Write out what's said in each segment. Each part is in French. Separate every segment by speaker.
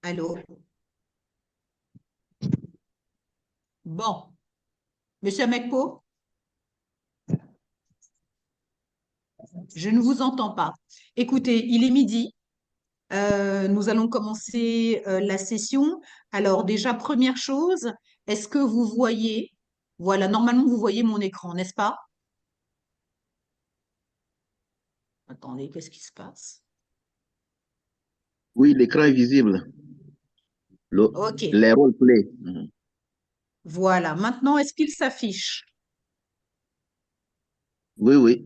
Speaker 1: Allô? Bon, Monsieur Mekpo, je ne vous entends pas. Écoutez, il est midi. Nous allons commencer la session. Alors déjà, première chose, est-ce que vous voyez, voilà, normalement vous voyez mon écran, n'est-ce pas? Attendez, qu'est-ce qui se passe?
Speaker 2: Oui, l'écran est visible.
Speaker 1: Ok,
Speaker 2: Les role-play. Mhm.
Speaker 1: voilà. Maintenant, est-ce qu'il s'affiche?
Speaker 2: Oui, oui.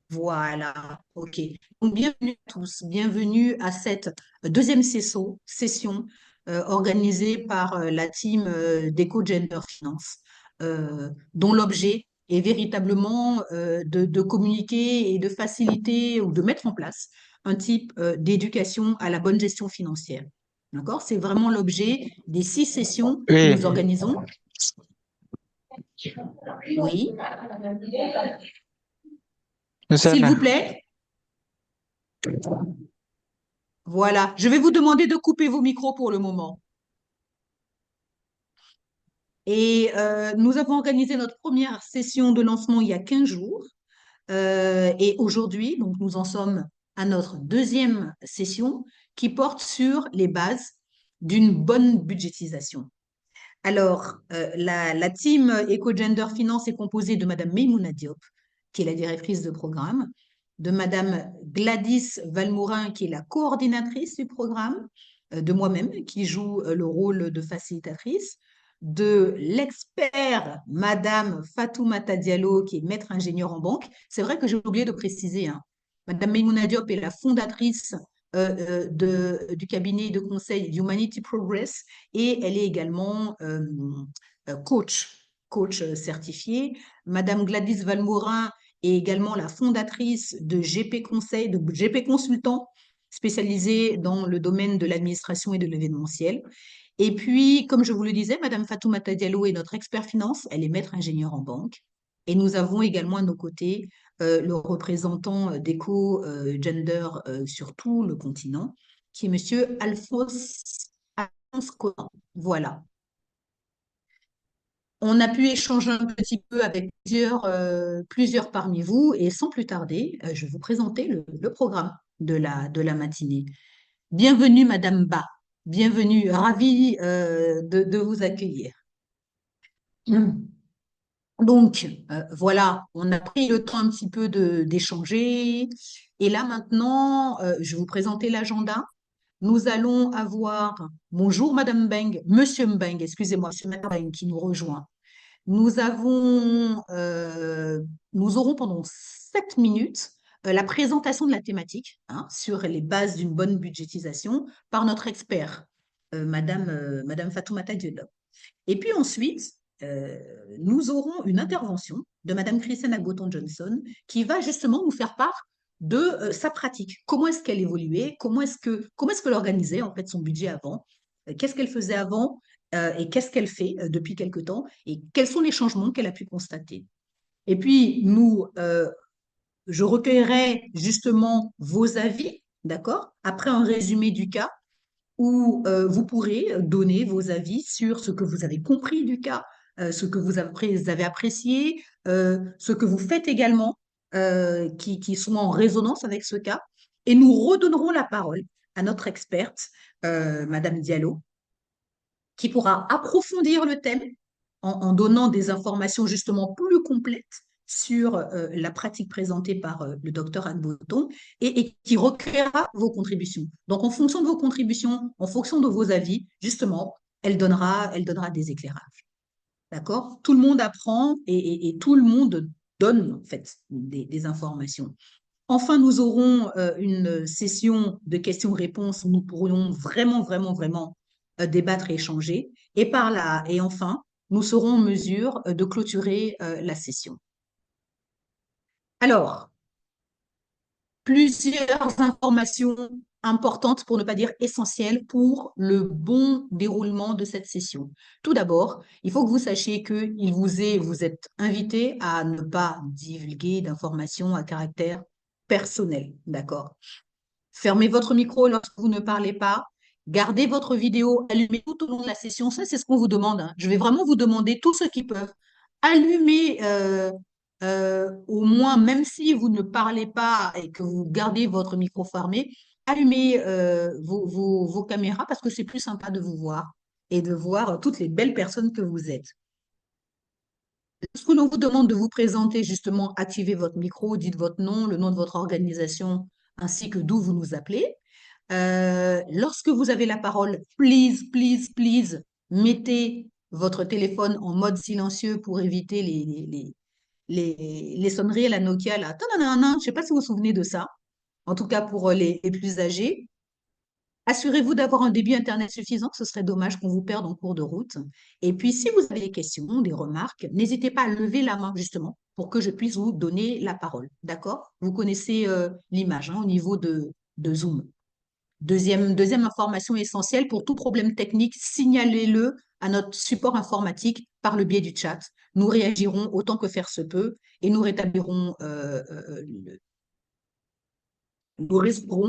Speaker 1: Voilà, ok. Donc, bienvenue à tous, bienvenue à cette deuxième session organisée par la team d'Eco Gender Finance, dont l'objet est véritablement de communiquer et de faciliter ou de mettre en place un type d'éducation à la bonne gestion financière. D'accord? C'est vraiment l'objet des 6 sessions que
Speaker 3: Oui,
Speaker 1: nous organisons. Oui,
Speaker 3: monsieur
Speaker 1: s'il
Speaker 3: Anna.
Speaker 1: vous plaît. Voilà, je vais vous demander de couper vos micros pour le moment. Et nous avons organisé notre première session de lancement il y a 15 jours. Et aujourd'hui, donc nous en sommes à notre deuxième session qui porte sur les bases d'une bonne budgétisation. Alors, la team Eco-Gender Finance est composée de Madame Meimouna Diop, qui est la directrice de programme, de Madame Gladys Valmourin, qui est la coordinatrice du programme, de moi-même, qui joue le rôle de facilitatrice, de l'expert Madame Fatoumata Diallo, qui est maître ingénieur en banque. C'est vrai que j'ai oublié de préciser, hein. Madame Meimouna Diop est la fondatrice du cabinet de conseil Humanity Progress et elle est également coach certifié. Madame Gladys Valmorin est également la fondatrice de GP Conseil, de GP Consultant, spécialisée dans le domaine de l'administration et de l'événementiel. Et puis, comme je vous le disais, Madame Fatoumata Diallo est notre expert finance, elle est maître ingénieur en banque. Et nous avons également à nos côtés le représentant d'Eco Gender sur tout le continent, qui est Monsieur Alphonse Conan. Voilà. On a pu échanger un petit peu avec plusieurs parmi vous et sans plus tarder, je vais vous présenter le programme de la matinée. Bienvenue, Madame Ba. Bienvenue, ravie de vous accueillir. Donc, voilà, on a pris le temps un petit peu d'échanger. Et là, maintenant, je vais vous présenter l'agenda. Nous allons avoir, bonjour Madame Beng, Monsieur Mbeng, excusez-moi, Monsieur Mbeng qui nous rejoint. Nous avons, nous aurons pendant 7 minutes la présentation de la thématique hein, sur les bases d'une bonne budgétisation par notre expert, Madame Fatoumata Diallo. Et puis ensuite, nous aurons une intervention de Madame Christiane Agboton-Johnson qui va justement nous faire part de sa pratique. Comment est-ce qu'elle évoluait? Comment est-ce qu'elle organisait en fait son budget avant? Qu'est-ce qu'elle faisait avant et qu'est-ce qu'elle fait depuis quelque temps? Et quels sont les changements qu'elle a pu constater? Et puis, je recueillerai justement vos avis, d'accord? Après un résumé du cas où vous pourrez donner vos avis sur ce que vous avez compris du cas, ce que vous avez apprécié, ce que vous faites également, qui sont en résonance avec ce cas. Et nous redonnerons la parole à notre experte, Madame Diallo, qui pourra approfondir le thème en donnant des informations justement plus complètes sur la pratique présentée par le docteur Anne Botton et qui recueillera vos contributions. Donc, en fonction de vos contributions, en fonction de vos avis, justement, elle donnera des éclairages. D'accord? Tout le monde apprend et tout le monde donne, en fait, des informations. Enfin, nous aurons une session de questions-réponses où nous pourrions vraiment, vraiment, vraiment débattre et échanger. Et par là, et enfin, nous serons en mesure de clôturer la session. Alors, plusieurs informations importantes, pour ne pas dire essentielles, pour le bon déroulement de cette session. Tout d'abord, il faut que vous sachiez que vous êtes invité à ne pas divulguer d'informations à caractère personnel, d'accord? Fermez votre micro lorsque vous ne parlez pas Gardez votre vidéo allumée tout au long de la session. Ça, c'est ce qu'on vous demande, hein. Je vais vraiment vous demander, tous ceux qui peuvent, allumer au moins, même si vous ne parlez pas et que vous gardez votre micro fermé, allumez vos caméras parce que c'est plus sympa de vous voir et de voir toutes les belles personnes que vous êtes. Lorsque l'on vous demande de vous présenter, justement, activez votre micro, dites votre nom, le nom de votre organisation, ainsi que d'où vous nous appelez. Lorsque vous avez la parole, please, please, please, mettez votre téléphone en mode silencieux pour éviter les sonneries à la Nokia, là. Je ne sais pas si vous vous souvenez de ça, en tout cas pour les plus âgés. Assurez-vous d'avoir un débit Internet suffisant, ce serait dommage qu'on vous perde en cours de route. Et puis, si vous avez des questions, des remarques, n'hésitez pas à lever la main, justement, pour que je puisse vous donner la parole. D'accord? Vous connaissez l'image, hein, au niveau de Zoom. Deuxième information essentielle, pour tout problème technique, signalez-le à notre support informatique par le biais du chat. Nous réagirons autant que faire se peut et nous résoudrons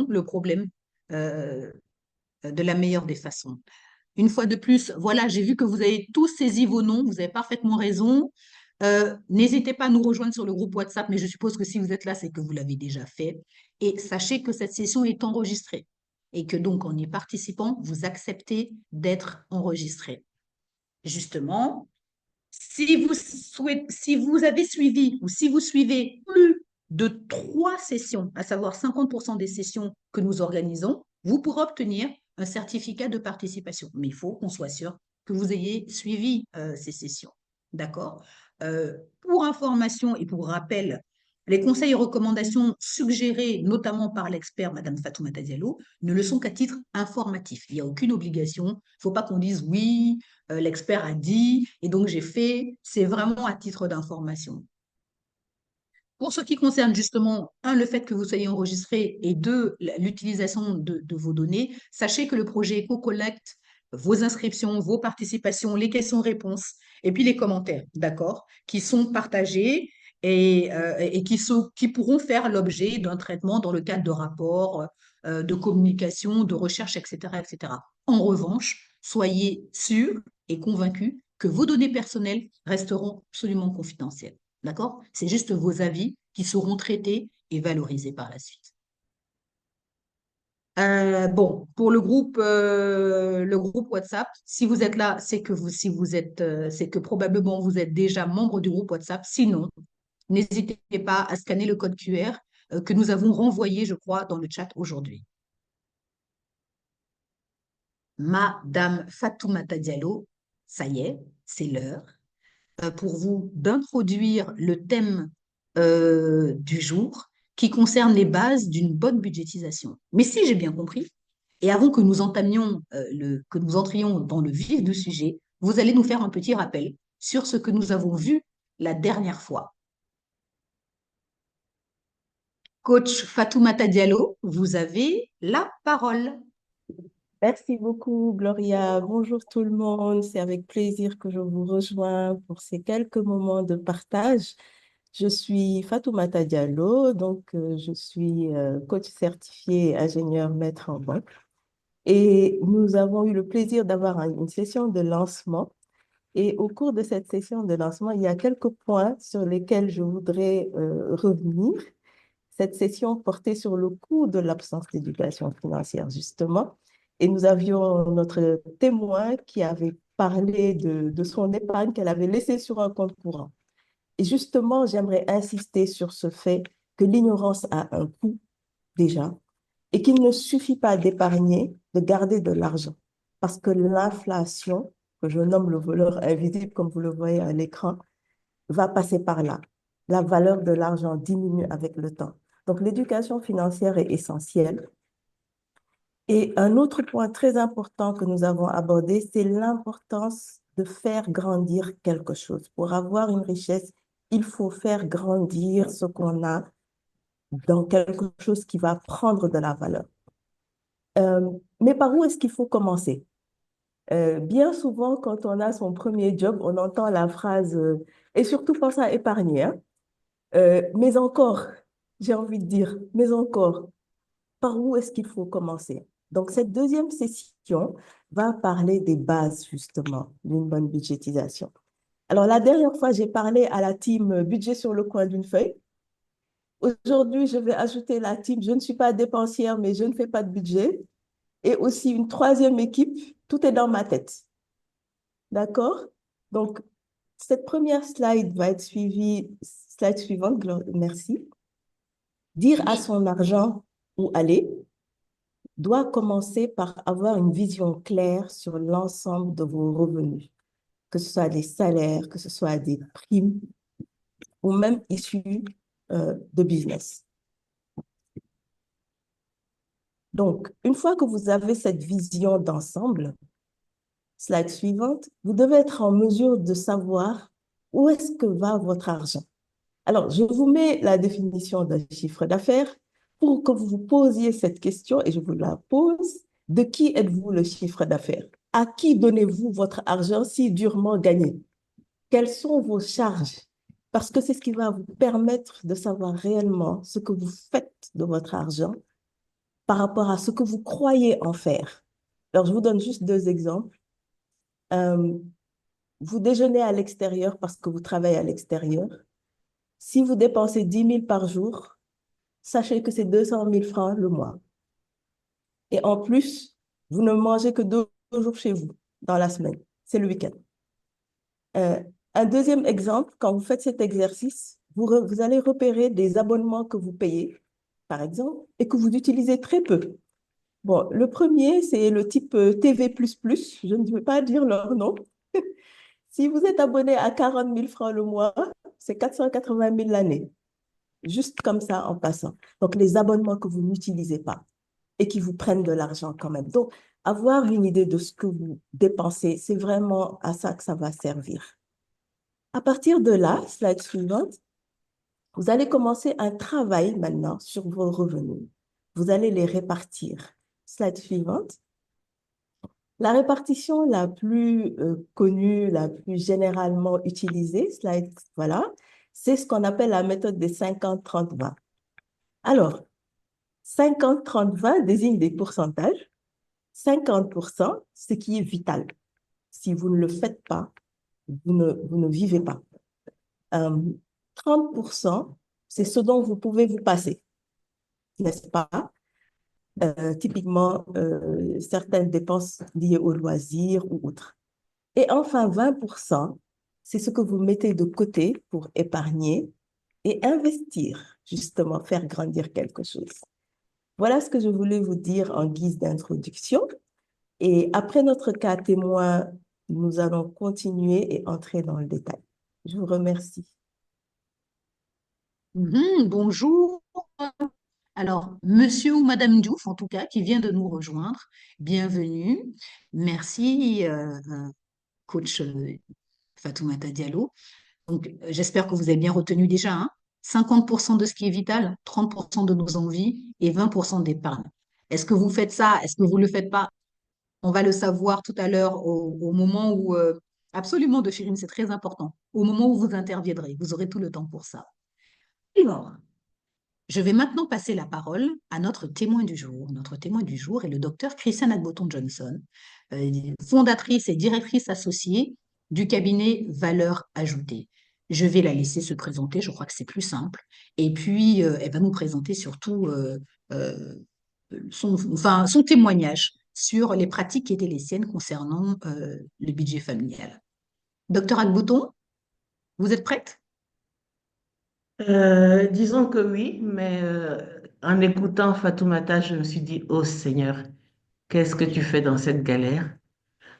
Speaker 1: le problème euh, de la meilleure des façons. Une fois de plus, voilà, j'ai vu que vous avez tous saisi vos noms, vous avez parfaitement raison. N'hésitez pas à nous rejoindre sur le groupe WhatsApp, mais je suppose que si vous êtes là, c'est que vous l'avez déjà fait. Et sachez que cette session est enregistrée et que donc en y participant, vous acceptez d'être enregistré. Justement, si vous avez suivi ou si vous suivez plus de 3 sessions, à savoir 50% des sessions que nous organisons, vous pourrez obtenir un certificat de participation. Mais il faut qu'on soit sûr que vous ayez suivi ces sessions. D'accord? Pour information et pour rappel, les conseils et recommandations suggérés notamment par l'expert Madame Fatoumata Diallo ne le sont qu'à titre informatif. Il n'y a aucune obligation. Il ne faut pas qu'on dise oui, l'expert a dit, et donc j'ai fait, c'est vraiment à titre d'information. Pour ce qui concerne justement, un, le fait que vous soyez enregistré et deux, l'utilisation de vos données, sachez que le projet Eco collecte vos inscriptions, vos participations, les questions-réponses et puis les commentaires, d'accord, qui sont partagés et qui pourront faire l'objet d'un traitement dans le cadre de rapports, de communication, de recherche, etc., etc. En revanche, soyez sûrs et convaincus que vos données personnelles resteront absolument confidentielles. D'accord? C'est juste vos avis qui seront traités et valorisés par la suite. Bon, pour le groupe WhatsApp, si vous êtes là, c'est que probablement vous êtes déjà membre du groupe WhatsApp. Sinon, n'hésitez pas à scanner le code QR que nous avons renvoyé, je crois, dans le chat aujourd'hui. Madame Fatoumata Diallo, ça y est, c'est l'heure pour vous d'introduire le thème du jour qui concerne les bases d'une bonne budgétisation. Mais si j'ai bien compris, et avant que nous que nous entrions dans le vif du sujet, vous allez nous faire un petit rappel sur ce que nous avons vu la dernière fois. Coach Fatoumata Diallo, vous avez la parole.
Speaker 3: Merci beaucoup, Gloria. Bonjour tout le monde. C'est avec plaisir que je vous rejoins pour ces quelques moments de partage. Je suis Fatoumata Diallo, je suis coach certifié ingénieur maître en banque. Et nous avons eu le plaisir d'avoir une session de lancement. Et au cours de cette session de lancement, il y a quelques points sur lesquels je voudrais revenir. Cette session portait sur le coût de l'absence d'éducation financière, justement. Et nous avions notre témoin qui avait parlé de son épargne qu'elle avait laissée sur un compte courant. Et justement, j'aimerais insister sur ce fait que l'ignorance a un coût déjà et qu'il ne suffit pas d'épargner, de garder de l'argent. Parce que l'inflation, que je nomme le voleur invisible, comme vous le voyez à l'écran, va passer par là. La valeur de l'argent diminue avec le temps. Donc, l'éducation financière est essentielle. Et un autre point très important que nous avons abordé, c'est l'importance de faire grandir quelque chose. Pour avoir une richesse, il faut faire grandir ce qu'on a dans quelque chose qui va prendre de la valeur. Mais par où est-ce qu'il faut commencer? Bien souvent, quand on a son premier job, on entend la phrase et surtout pense à épargner, hein. Mais encore, j'ai envie de dire, mais encore, par où est-ce qu'il faut commencer? Donc, cette deuxième session va parler des bases, justement, d'une bonne budgétisation. Alors, la dernière fois, j'ai parlé à la team budget sur le coin d'une feuille. Aujourd'hui, je vais ajouter la team je ne suis pas dépensière, mais je ne fais pas de budget. Et aussi une troisième équipe, tout est dans ma tête. D'accord? Donc, cette première slide va être suivie, slide suivante, merci. Dire à son argent où aller doit commencer par avoir une vision claire sur l'ensemble de vos revenus, que ce soit des salaires, que ce soit des primes ou même issus de business. Donc, une fois que vous avez cette vision d'ensemble, slide suivante, vous devez être en mesure de savoir où est-ce que va votre argent. Alors, je vous mets la définition d'un chiffre d'affaires pour que vous vous posiez cette question et je vous la pose. De qui êtes-vous le chiffre d'affaires? À qui donnez-vous votre argent si durement gagné? Quelles sont vos charges? Parce que c'est ce qui va vous permettre de savoir réellement ce que vous faites de votre argent par rapport à ce que vous croyez en faire. Alors, je vous donne juste deux exemples. Euh, vous déjeunez à l'extérieur parce que vous travaillez à l'extérieur. Si vous dépensez 10 000 par jour, sachez que c'est 200 000 francs le mois. Et en plus, vous ne mangez que deux jours chez vous dans la semaine. C'est le week-end. Un deuxième exemple, quand vous faites cet exercice, vous allez repérer des abonnements que vous payez, par exemple, et que vous utilisez très peu. Bon, le premier, c'est le type TV++. Je ne vais pas dire leur nom. Si vous êtes abonné à 40 000 francs le mois, c'est 480 000 l'année. Juste comme ça en passant. Donc, les abonnements que vous n'utilisez pas et qui vous prennent de l'argent quand même. Donc, avoir une idée de ce que vous dépensez, c'est vraiment à ça que ça va servir. À partir de là, slide suivante, vous allez commencer un travail maintenant sur vos revenus. Vous allez les répartir. Slide suivante. La répartition la plus connue, la plus généralement utilisée, slide, voilà, c'est ce qu'on appelle la méthode des 50-30-20. Alors, 50-30-20 désigne des pourcentages. 50%, ce qui est vital. Si vous ne le faites pas, vous ne vivez pas. 30%, c'est ce dont vous pouvez vous passer, n'est-ce pas? Typiquement, certaines dépenses liées aux loisirs ou autres. Et enfin, 20%, c'est ce que vous mettez de côté pour épargner et investir, justement, faire grandir quelque chose. Voilà ce que je voulais vous dire en guise d'introduction. Et après notre cas témoin, nous allons continuer et entrer dans le détail. Je vous remercie.
Speaker 1: Bonjour. Alors, monsieur ou madame Diouf, en tout cas, qui vient de nous rejoindre, bienvenue. Merci, coach Fatoumata Diallo. Donc, j'espère que vous avez bien retenu déjà, hein, 50% de ce qui est vital, 30% de nos envies et 20% d'épargne. Est-ce que vous faites ça? Est-ce que vous ne le faites pas? On va le savoir tout à l'heure au moment où, absolument, de Chérine, c'est très important, au moment où vous interviendrez. Vous aurez tout le temps pour ça. Alors, je vais maintenant passer la parole à notre témoin du jour. Notre témoin du jour est le docteur Christiane Agboton-Johnson, fondatrice et directrice associée du cabinet Valeurs Ajoutées. Je vais la laisser se présenter, je crois que c'est plus simple. Et puis, elle va nous présenter surtout euh, son témoignage sur les pratiques qui étaient les siennes concernant le budget familial. Docteur Agboton, vous êtes prête?
Speaker 4: Disons que oui, mais en écoutant Fatoumata, je me suis dit, oh Seigneur, qu'est-ce que tu fais dans cette galère?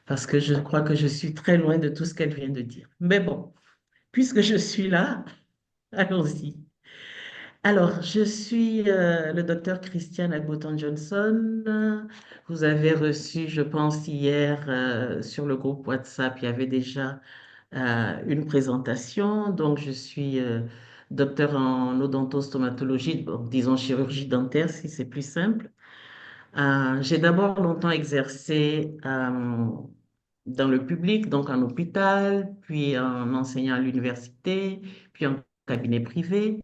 Speaker 4: Parce que je crois que je suis très loin de tout ce qu'elle vient de dire. Mais bon, puisque je suis là, allons-y. Alors, je suis le docteur Christiane Agboton-Johnson. Vous avez reçu, je pense, hier sur le groupe WhatsApp, il y avait déjà une présentation. Donc, je suis docteur en odontostomatologie, bon, disons chirurgie dentaire si c'est plus simple. J'ai d'abord longtemps exercé dans le public, donc en hôpital, puis en enseignant à l'université, puis en cabinet privé.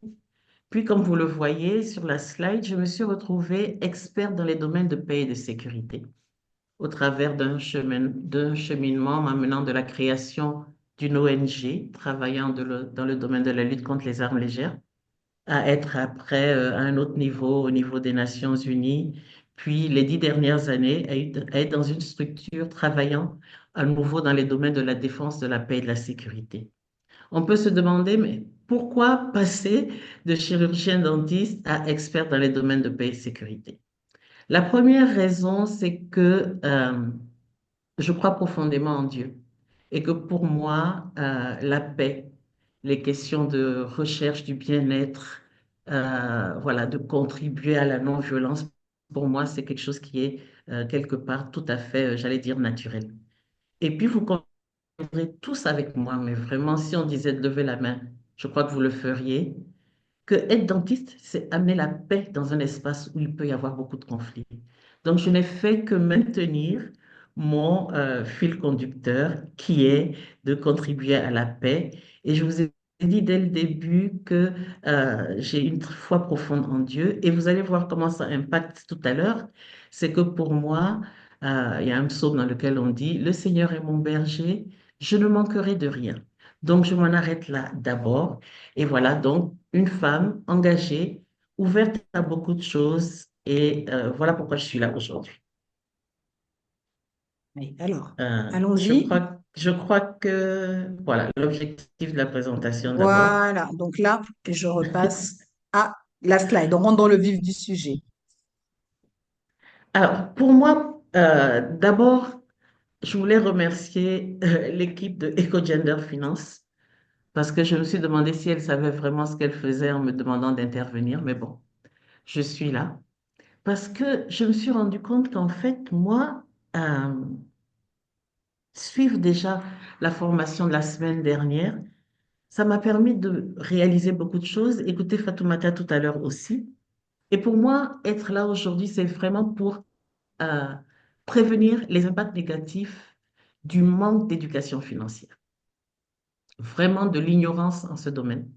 Speaker 4: Puis, comme vous le voyez sur la slide, je me suis retrouvée experte dans les domaines de paix et de sécurité au travers d'un cheminement m'amenant de la création d'une ONG travaillant dans le domaine de la lutte contre les armes légères à être après à un autre niveau, au niveau des Nations Unies. Puis les 10 dernières années, à être dans une structure travaillant à nouveau dans les domaines de la défense, de la paix et de la sécurité. On peut se demander, mais pourquoi passer de chirurgien dentiste à expert dans les domaines de paix et sécurité? La première raison, c'est que je crois profondément en Dieu et que pour moi, la paix, les questions de recherche du bien-être, voilà, de contribuer à la non-violence, pour moi, c'est quelque chose qui est quelque part tout à fait, j'allais dire, naturel. Et puis, vous conviendrez tous avec moi, mais vraiment, si on disait de lever la main, je crois que vous le feriez, que être dentiste, c'est amener la paix dans un espace où il peut y avoir beaucoup de conflits. Donc, je n'ai fait que maintenir mon fil conducteur qui est de contribuer à la paix. Et je vous ai dit dès le début que j'ai une foi profonde en Dieu et vous allez voir comment ça impacte tout à l'heure. C'est que pour moi, il y a un psaume dans lequel on dit, Le Seigneur est mon berger, je ne manquerai de rien. Donc, je m'en arrête là d'abord. Et voilà, donc, une femme engagée, ouverte à beaucoup de choses. Et voilà pourquoi je suis là aujourd'hui.
Speaker 1: Oui, alors,
Speaker 4: Euh, je
Speaker 1: allons-y.
Speaker 4: je crois que, voilà, l'objectif de la présentation d'abord.
Speaker 1: Voilà, donc là, je repasse à la slide. On rentre dans le vif du sujet.
Speaker 4: Alors, pour moi, d'abord, je voulais remercier l'équipe de EcoGender Finance parce que je me suis demandé si elle savait vraiment ce qu'elle faisait en me demandant d'intervenir. Mais bon, je suis là parce que je me suis rendu compte qu'en fait, moi, euh, suivre déjà la formation de la semaine dernière, ça m'a permis de réaliser beaucoup de choses. Écoutez Fatoumata tout à l'heure aussi. Et pour moi, être là aujourd'hui, c'est vraiment pour euh, prévenir les impacts négatifs du manque d'éducation financière, vraiment de l'ignorance en ce domaine.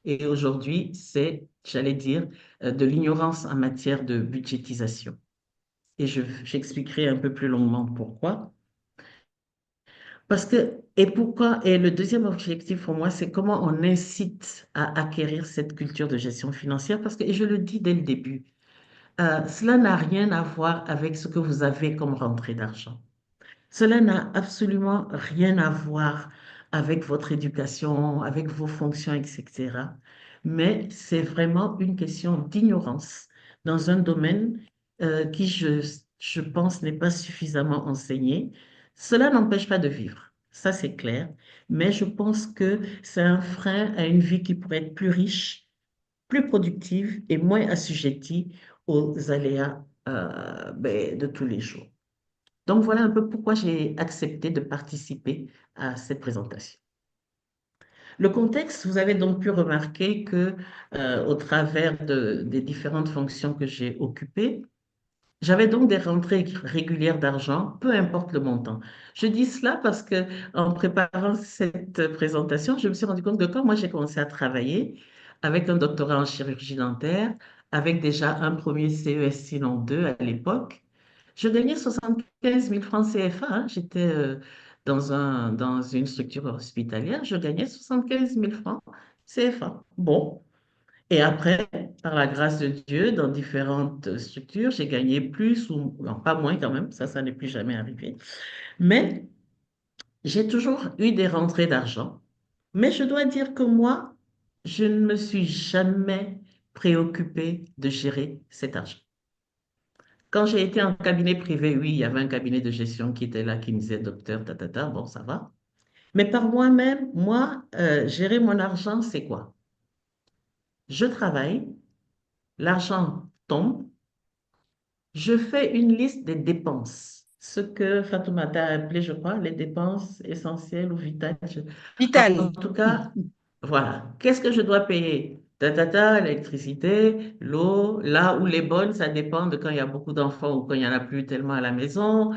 Speaker 4: Et aujourd'hui, c'est, j'allais dire, de l'ignorance en matière de budgétisation. Et j'expliquerai un peu plus longuement pourquoi. Parce que, et pourquoi, et le deuxième objectif pour moi, c'est comment on incite à acquérir cette culture de gestion financière. Parce que, et je le dis dès le début, cela n'a rien à voir avec ce que vous avez comme rentrée d'argent. Cela n'a absolument rien à voir avec votre éducation, avec vos fonctions, etc. Mais c'est vraiment une question d'ignorance dans un domaine qui, je pense, n'est pas suffisamment enseigné. Cela n'empêche pas de vivre, ça c'est clair, mais je pense que c'est un frein à une vie qui pourrait être plus riche, plus productive et moins assujettie aux aléas de tous les jours. Donc voilà un peu pourquoi j'ai accepté de participer à cette présentation. Le contexte, vous avez donc pu remarquer que au travers des différentes fonctions que j'ai occupées, j'avais donc des rentrées régulières d'argent, peu importe le montant. Je dis cela parce que en préparant cette présentation, je me suis rendu compte que quand moi j'ai commencé à travailler avec un doctorat en chirurgie dentaire, avec déjà un premier CES, sinon deux à l'époque, je gagnais 75 000 francs CFA. Hein. J'étais dans une structure hospitalière, je gagnais 75 000 francs CFA. Bon. Et après, par la grâce de Dieu, dans différentes structures, j'ai gagné plus ou non, pas moins quand même, ça n'est plus jamais arrivé. Mais j'ai toujours eu des rentrées d'argent. Mais je dois dire que moi, je ne me suis jamais préoccupée de gérer cet argent. Quand j'ai été en cabinet privé, oui, il y avait un cabinet de gestion qui était là, qui me disait, docteur, bon, ça va. Mais par moi-même, moi, gérer mon argent, c'est quoi? Je travaille, l'argent tombe. Je fais une liste des dépenses, ce que Fatoumata a appelé, je crois, les dépenses essentielles ou vitales. En
Speaker 1: Vital.
Speaker 4: tout cas, voilà. Qu'est-ce que je dois payer? L'électricité, l'eau, là où les bonnes, ça dépend de quand il y a beaucoup d'enfants ou quand il n'y en a plus tellement à la maison.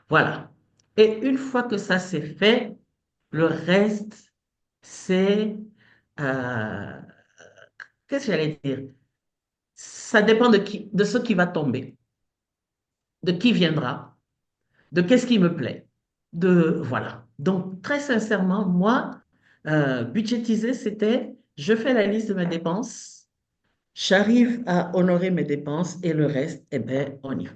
Speaker 4: Voilà. Et une fois que ça c'est fait, le reste, c'est euh, qu'est-ce que j'allais dire? Ça dépend de qui, de ce qui va tomber, de qui viendra, de qu'est-ce qui me plaît, de voilà. Donc, très sincèrement, moi, budgétiser, c'était je fais la liste de mes dépenses, j'arrive à honorer mes dépenses et le reste, eh bien, on y va.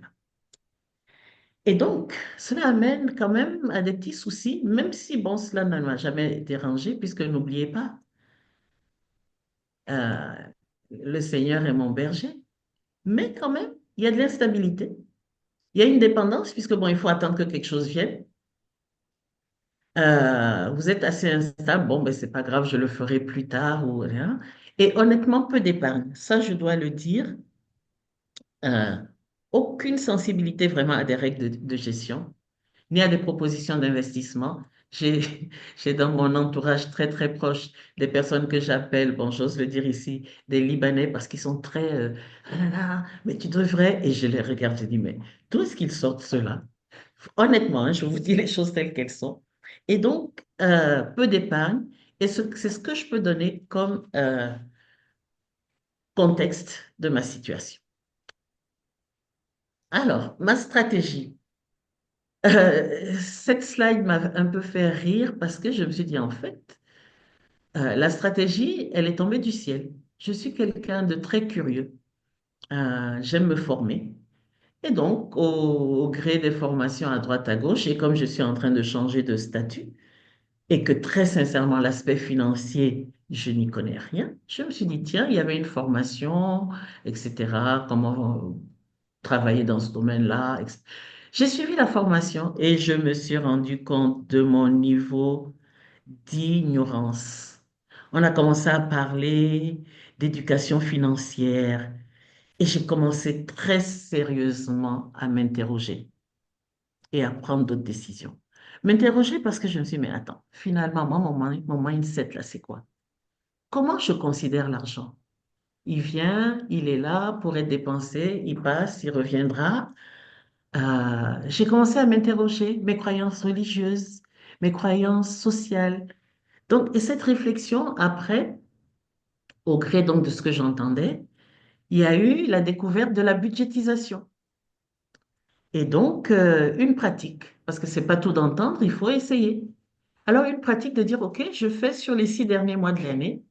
Speaker 4: Et donc, cela amène quand même à des petits soucis, même si, bon, cela ne m'a jamais dérangé, puisque n'oubliez pas, euh, le Seigneur est mon berger. Mais quand même, il y a de l'instabilité. Il y a une dépendance, puisque, bon, il faut attendre que quelque chose vienne. Vous êtes assez instable, bon, ben, c'est pas grave, je le ferai plus tard ou rien. Et honnêtement, peu d'épargne. Ça, je dois le dire. Euh, aucune sensibilité vraiment à des règles de gestion, ni à des propositions d'investissement. J'ai, j'ai dans mon entourage très, très proche des personnes que j'appelle, bon, j'ose le dire ici, des Libanais, parce qu'ils sont très, ah là là, mais tu devrais, et je les regarde, je dis, mais d'où est-ce qu'ils sortent cela? Honnêtement, hein, je vous dis les choses telles qu'elles sont. Et donc, peu d'épargne, et c'est ce que je peux donner comme contexte de ma situation. Alors, ma stratégie. Cette slide m'a un peu fait rire parce que je me suis dit, en fait, la stratégie, elle est tombée du ciel. Je suis quelqu'un de très curieux. J'aime me former. Et donc, au gré des formations à droite à gauche, et comme je suis en train de changer de statut, et que très sincèrement, l'aspect financier, je n'y connais rien, je me suis dit, tiens, il y avait une formation, etc., comment travailler dans ce domaine-là. J'ai suivi la formation et je me suis rendu compte de mon niveau d'ignorance. On a commencé à parler d'éducation financière et j'ai commencé très sérieusement à m'interroger et à prendre d'autres décisions. M'interroger parce que je me suis dit, mais attends, finalement, moi, mon mindset, là, c'est quoi? Comment je considère l'argent? Il vient, il est là pour être dépensé, il passe, il reviendra. J'ai commencé à m'interroger mes croyances religieuses, mes croyances sociales. Donc, et cette réflexion, après, au gré donc de ce que j'entendais, il y a eu la découverte de la budgétisation. Et donc, une pratique, parce que c'est pas tout d'entendre, il faut essayer. Alors, une pratique de dire, OK, je fais sur les 6 derniers mois de l'année,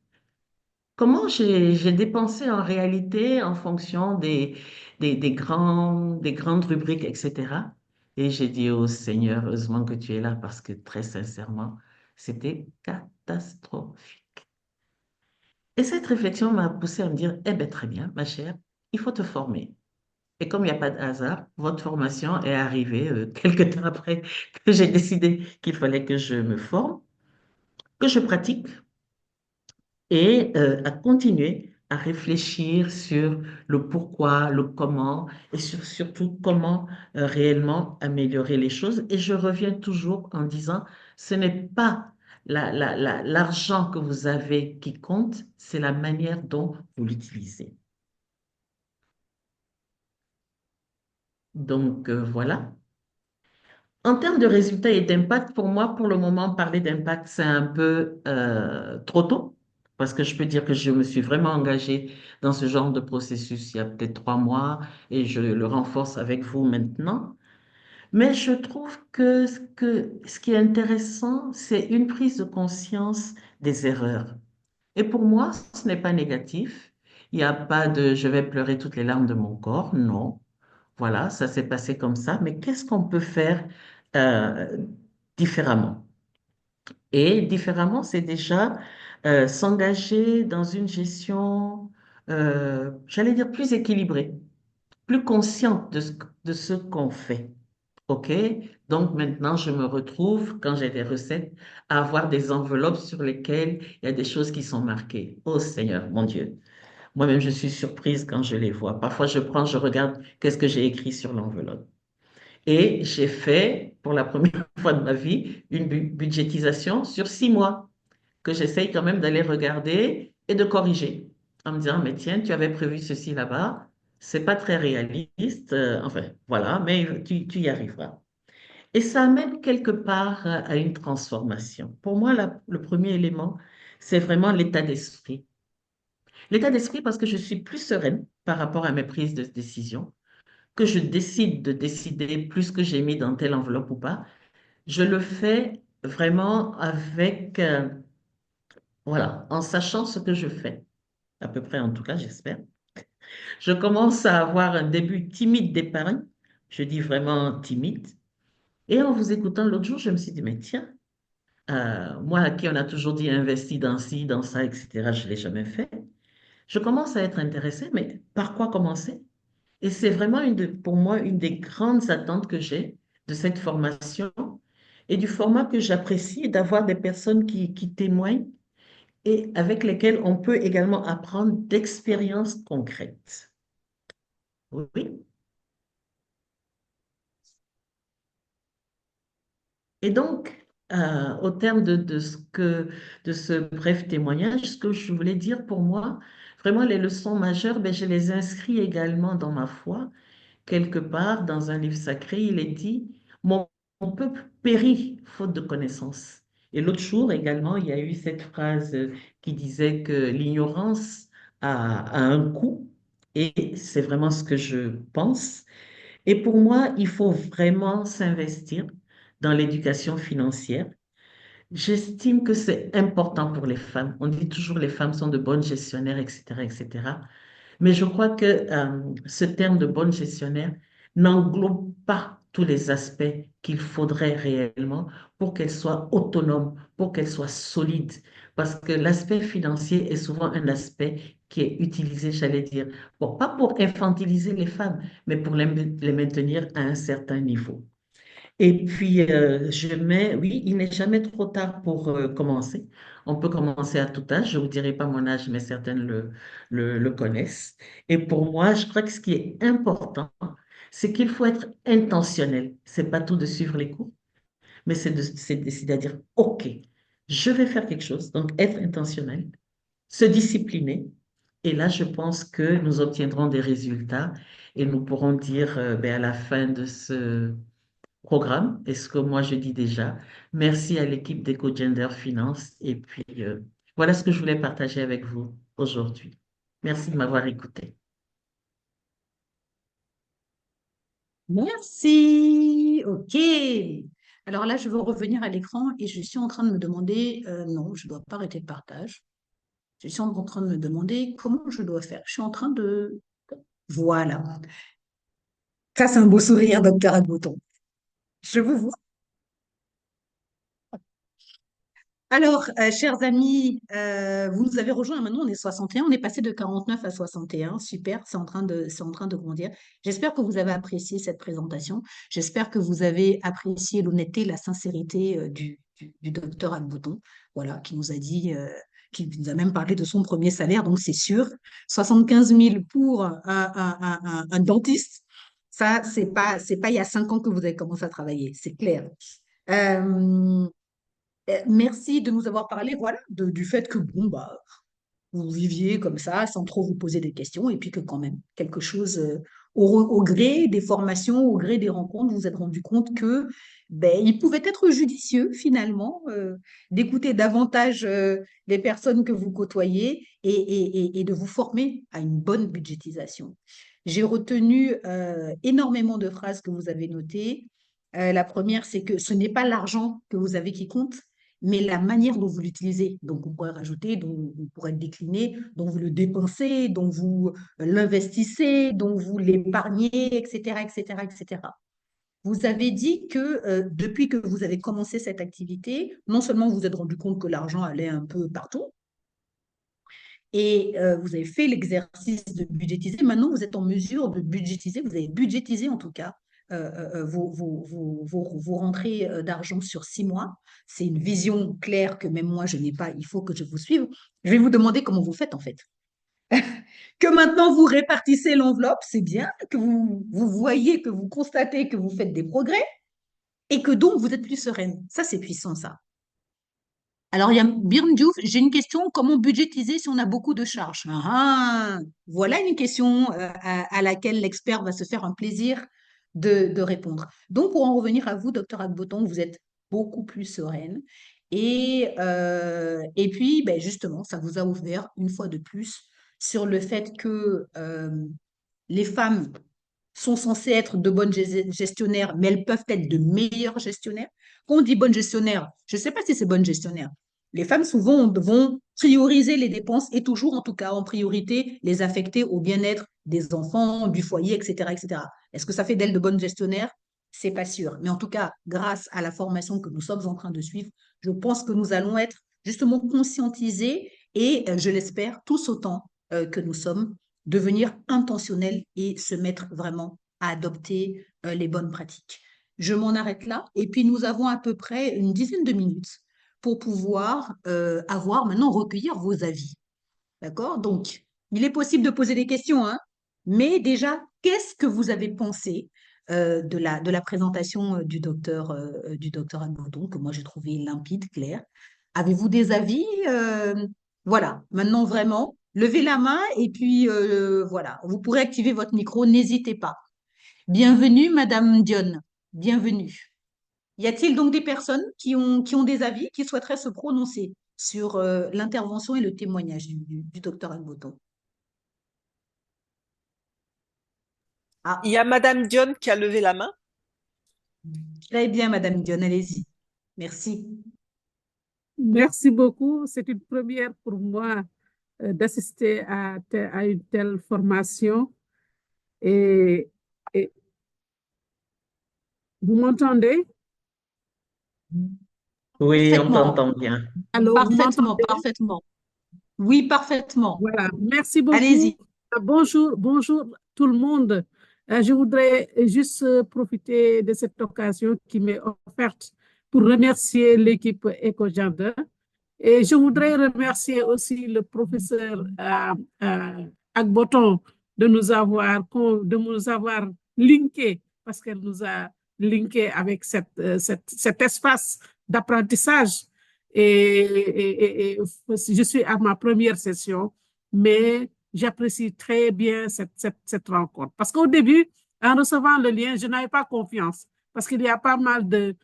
Speaker 4: comment j'ai dépensé en réalité en fonction des grandes rubriques, etc. Et j'ai dit au Seigneur, heureusement que tu es là parce que très sincèrement, c'était catastrophique. Et cette réflexion m'a poussé à me dire, eh bien, très bien, ma chère, il faut te former. Et comme il n'y a pas de hasard, votre formation est arrivée quelque temps après que j'ai décidé qu'il fallait que je me forme, que je pratique et à continuer à réfléchir sur le pourquoi, le comment et surtout comment réellement améliorer les choses. Et je reviens toujours en disant, ce n'est pas l'argent que vous avez qui compte, c'est la manière dont vous l'utilisez. Donc voilà. En termes de résultats et d'impact, pour moi, pour le moment, parler d'impact, c'est un peu trop tôt, parce que je peux dire que je me suis vraiment engagée dans ce genre de processus il y a peut-être 3 mois et je le renforce avec vous maintenant. Mais je trouve que ce qui est intéressant, c'est une prise de conscience des erreurs. Et pour moi, ce n'est pas négatif. Il n'y a pas de je vais pleurer toutes les larmes de mon corps. Non. Voilà, ça s'est passé comme ça. Mais qu'est-ce qu'on peut faire euh, différemment? Et différemment, c'est déjà s'engager dans une gestion, j'allais dire, plus équilibrée, plus consciente de ce qu'on fait. OK? Donc maintenant, je me retrouve, quand j'ai des recettes, à avoir des enveloppes sur lesquelles il y a des choses qui sont marquées. Oh Seigneur, mon Dieu. Moi-même, je suis surprise quand je les vois. Parfois, je prends, je regarde qu'est-ce que j'ai écrit sur l'enveloppe. Et j'ai fait, pour la première fois de ma vie, une budgétisation sur 6 mois, que j'essaye quand même d'aller regarder et de corriger, en me disant, mais tiens, tu avais prévu ceci là-bas, c'est pas très réaliste, enfin, voilà, mais tu y arriveras. Et ça amène quelque part à une transformation. Pour moi, le premier élément, c'est vraiment l'état d'esprit. L'état d'esprit parce que je suis plus sereine par rapport à mes prises de décision, que je décide de décider plus que j'ai mis dans telle enveloppe ou pas. Je le fais vraiment avec, voilà, en sachant ce que je fais, à peu près en tout cas, j'espère. Je commence à avoir un début timide d'épargne, je dis vraiment timide. Et en vous écoutant l'autre jour, je me suis dit, mais tiens, moi à qui on a toujours dit investi dans ci, dans ça, etc., je ne l'ai jamais fait. Je commence à être intéressée, mais par quoi commencer? Et c'est vraiment pour moi une des grandes attentes que j'ai de cette formation et du format que j'apprécie d'avoir des personnes qui témoignent et avec lesquelles on peut également apprendre d'expériences concrètes. Oui. Et donc, au terme de ce bref témoignage, ce que je voulais dire pour moi, vraiment les leçons majeures, ben, je les inscris également dans ma foi. Quelque part, dans un livre sacré, il est dit, mon peuple périt faute de connaissance. Et l'autre jour également, il y a eu cette phrase qui disait que l'ignorance a un coût. Et c'est vraiment ce que je pense. Et pour moi, il faut vraiment s'investir dans l'éducation financière. J'estime que c'est important pour les femmes. On dit toujours les femmes sont de bonnes gestionnaires, etc., etc. Mais je crois que ce terme de bonne gestionnaire n'englobe pas tous les aspects qu'il faudrait réellement pour qu'elle soit autonome, pour qu'elle soit solide. Parce que l'aspect financier est souvent un aspect qui est utilisé, j'allais dire, bon, pas pour infantiliser les femmes, mais pour les maintenir à un certain niveau. Et puis, oui, il n'est jamais trop tard pour commencer. On peut commencer à tout âge. Je ne vous dirai pas mon âge, mais certaines le connaissent. Et pour moi, je crois que ce qui est important, c'est qu'il faut être intentionnel. C'est pas tout de suivre les cours, mais c'est décider à dire, OK, je vais faire quelque chose. Donc, être intentionnel, se discipliner. Et là, je pense que nous obtiendrons des résultats et nous pourrons dire, ben, à la fin de ce programme, et ce que moi je dis déjà. Merci à l'équipe d'EcoGender Finance. Et puis, voilà ce que je voulais partager avec vous aujourd'hui. Merci de m'avoir écouté.
Speaker 1: Merci. OK. Alors là, je veux revenir à l'écran et je suis en train de me demander, non, je ne dois pas arrêter le partage. Je suis en train de me demander comment je dois faire. Je suis en train de... Voilà. Ça, c'est un beau sourire, docteur Agboton. Je vous vois. Alors, chers amis, vous nous avez rejoints. Maintenant, on est 61. On est passé de 49 à 61. Super, c'est en train de grandir. J'espère que vous avez apprécié cette présentation. J'espère que vous avez apprécié l'honnêteté, la sincérité du docteur Albouton, voilà, qui nous a même parlé de son premier salaire. Donc, c'est sûr, 75 000 pour un dentiste. Ça, c'est pas il y a 5 ans que vous avez commencé à travailler. C'est clair. Euh, Merci de nous avoir parlé, voilà, du fait que bon, bah, vous viviez comme ça, sans trop vous poser des questions, et puis que quand même, quelque chose, au gré des formations, au gré des rencontres, vous vous êtes rendu compte que ben, il pouvait être judicieux, finalement, d'écouter davantage les personnes que vous côtoyez et de vous former à une bonne budgétisation. J'ai retenu énormément de phrases que vous avez notées. La première, c'est que ce n'est pas l'argent que vous avez qui compte, mais la manière dont vous l'utilisez. Donc, on pourrait rajouter, dont vous pourrez décliner, dont vous le dépensez, dont vous l'investissez, dont vous l'épargnez, etc., etc., etc. Vous avez dit que depuis que vous avez commencé cette activité, non seulement vous vous êtes rendu compte que l'argent allait un peu partout, et vous avez fait l'exercice de budgétiser. Maintenant, vous êtes en mesure de budgétiser, vous avez budgétisé en tout cas vos rentrées d'argent sur 6 mois. C'est une vision claire que même moi, je n'ai pas. Il faut que je vous suive. Je vais vous demander comment vous faites en fait. Que maintenant vous répartissez l'enveloppe, c'est bien, que vous voyez, que vous constatez que vous faites des progrès et que donc vous êtes plus sereine. Ça, c'est puissant, ça. Alors, il y a Birn Diouf, j'ai une question, comment budgétiser si on a beaucoup de charges? Voilà une question à laquelle l'expert va se faire un plaisir de répondre. Donc, pour en revenir à vous, docteur Agboton, vous êtes beaucoup plus sereine. Et puis, ben, justement, ça vous a ouvert une fois de plus sur le fait que les femmes sont censées être de bonnes gestionnaires, mais elles peuvent être de meilleures gestionnaires. Quand on dit bonnes gestionnaires, je ne sais pas si c'est bonnes gestionnaires. Les femmes souvent vont prioriser les dépenses et toujours, en tout cas, en priorité, les affecter au bien-être des enfants, du foyer, etc., etc. Est-ce que ça fait d'elles de bonnes gestionnaires? C'est pas sûr. Mais en tout cas, grâce à la formation que nous sommes en train de suivre, je pense que nous allons être justement conscientisés et, je l'espère, tous autant que nous sommes, devenir intentionnels et se mettre vraiment à adopter les bonnes pratiques. Je m'en arrête là et puis nous avons à peu près une dizaine de minutes pour pouvoir avoir maintenant recueillir vos avis. D'accord? Donc, il est possible de poser des questions, hein, mais déjà, qu'est-ce que vous avez pensé de la présentation du docteur Agbodon, que moi j'ai trouvé limpide, clair? Avez-vous des avis? Voilà, maintenant vraiment, levez la main et puis voilà, vous pourrez activer votre micro, n'hésitez pas. Bienvenue, Madame Dionne, bienvenue. Y a-t-il donc des personnes qui ont des avis, qui souhaiteraient se prononcer sur l'intervention et le témoignage du docteur Agboto?
Speaker 5: Il
Speaker 1: Ah,
Speaker 5: y a Madame Dione qui a levé la main.
Speaker 1: très bien, Madame Dion, allez-y. Merci.
Speaker 6: Merci beaucoup. C'est une première pour moi d'assister à une telle formation. Et, et vous m'entendez?
Speaker 4: Oui, on
Speaker 1: Parfaitement,
Speaker 4: t'entend bien.
Speaker 6: Allô, vous
Speaker 1: parfaitement,
Speaker 6: m'entendez?
Speaker 1: parfaitement. Oui, parfaitement.
Speaker 6: Voilà, merci beaucoup.
Speaker 1: Allez-y.
Speaker 6: Bonjour, bonjour tout le monde. Je voudrais juste profiter de cette occasion qui m'est offerte pour remercier l'équipe EcoGender. Et je voudrais remercier aussi le professeur Agboton de nous avoir linké, parce qu'elle nous a linké avec cet espace d'apprentissage. Et je suis à ma première session, mais j'apprécie très bien cette rencontre. Parce qu'au début, en recevant le lien, je n'avais pas confiance, parce qu'il y a pas mal de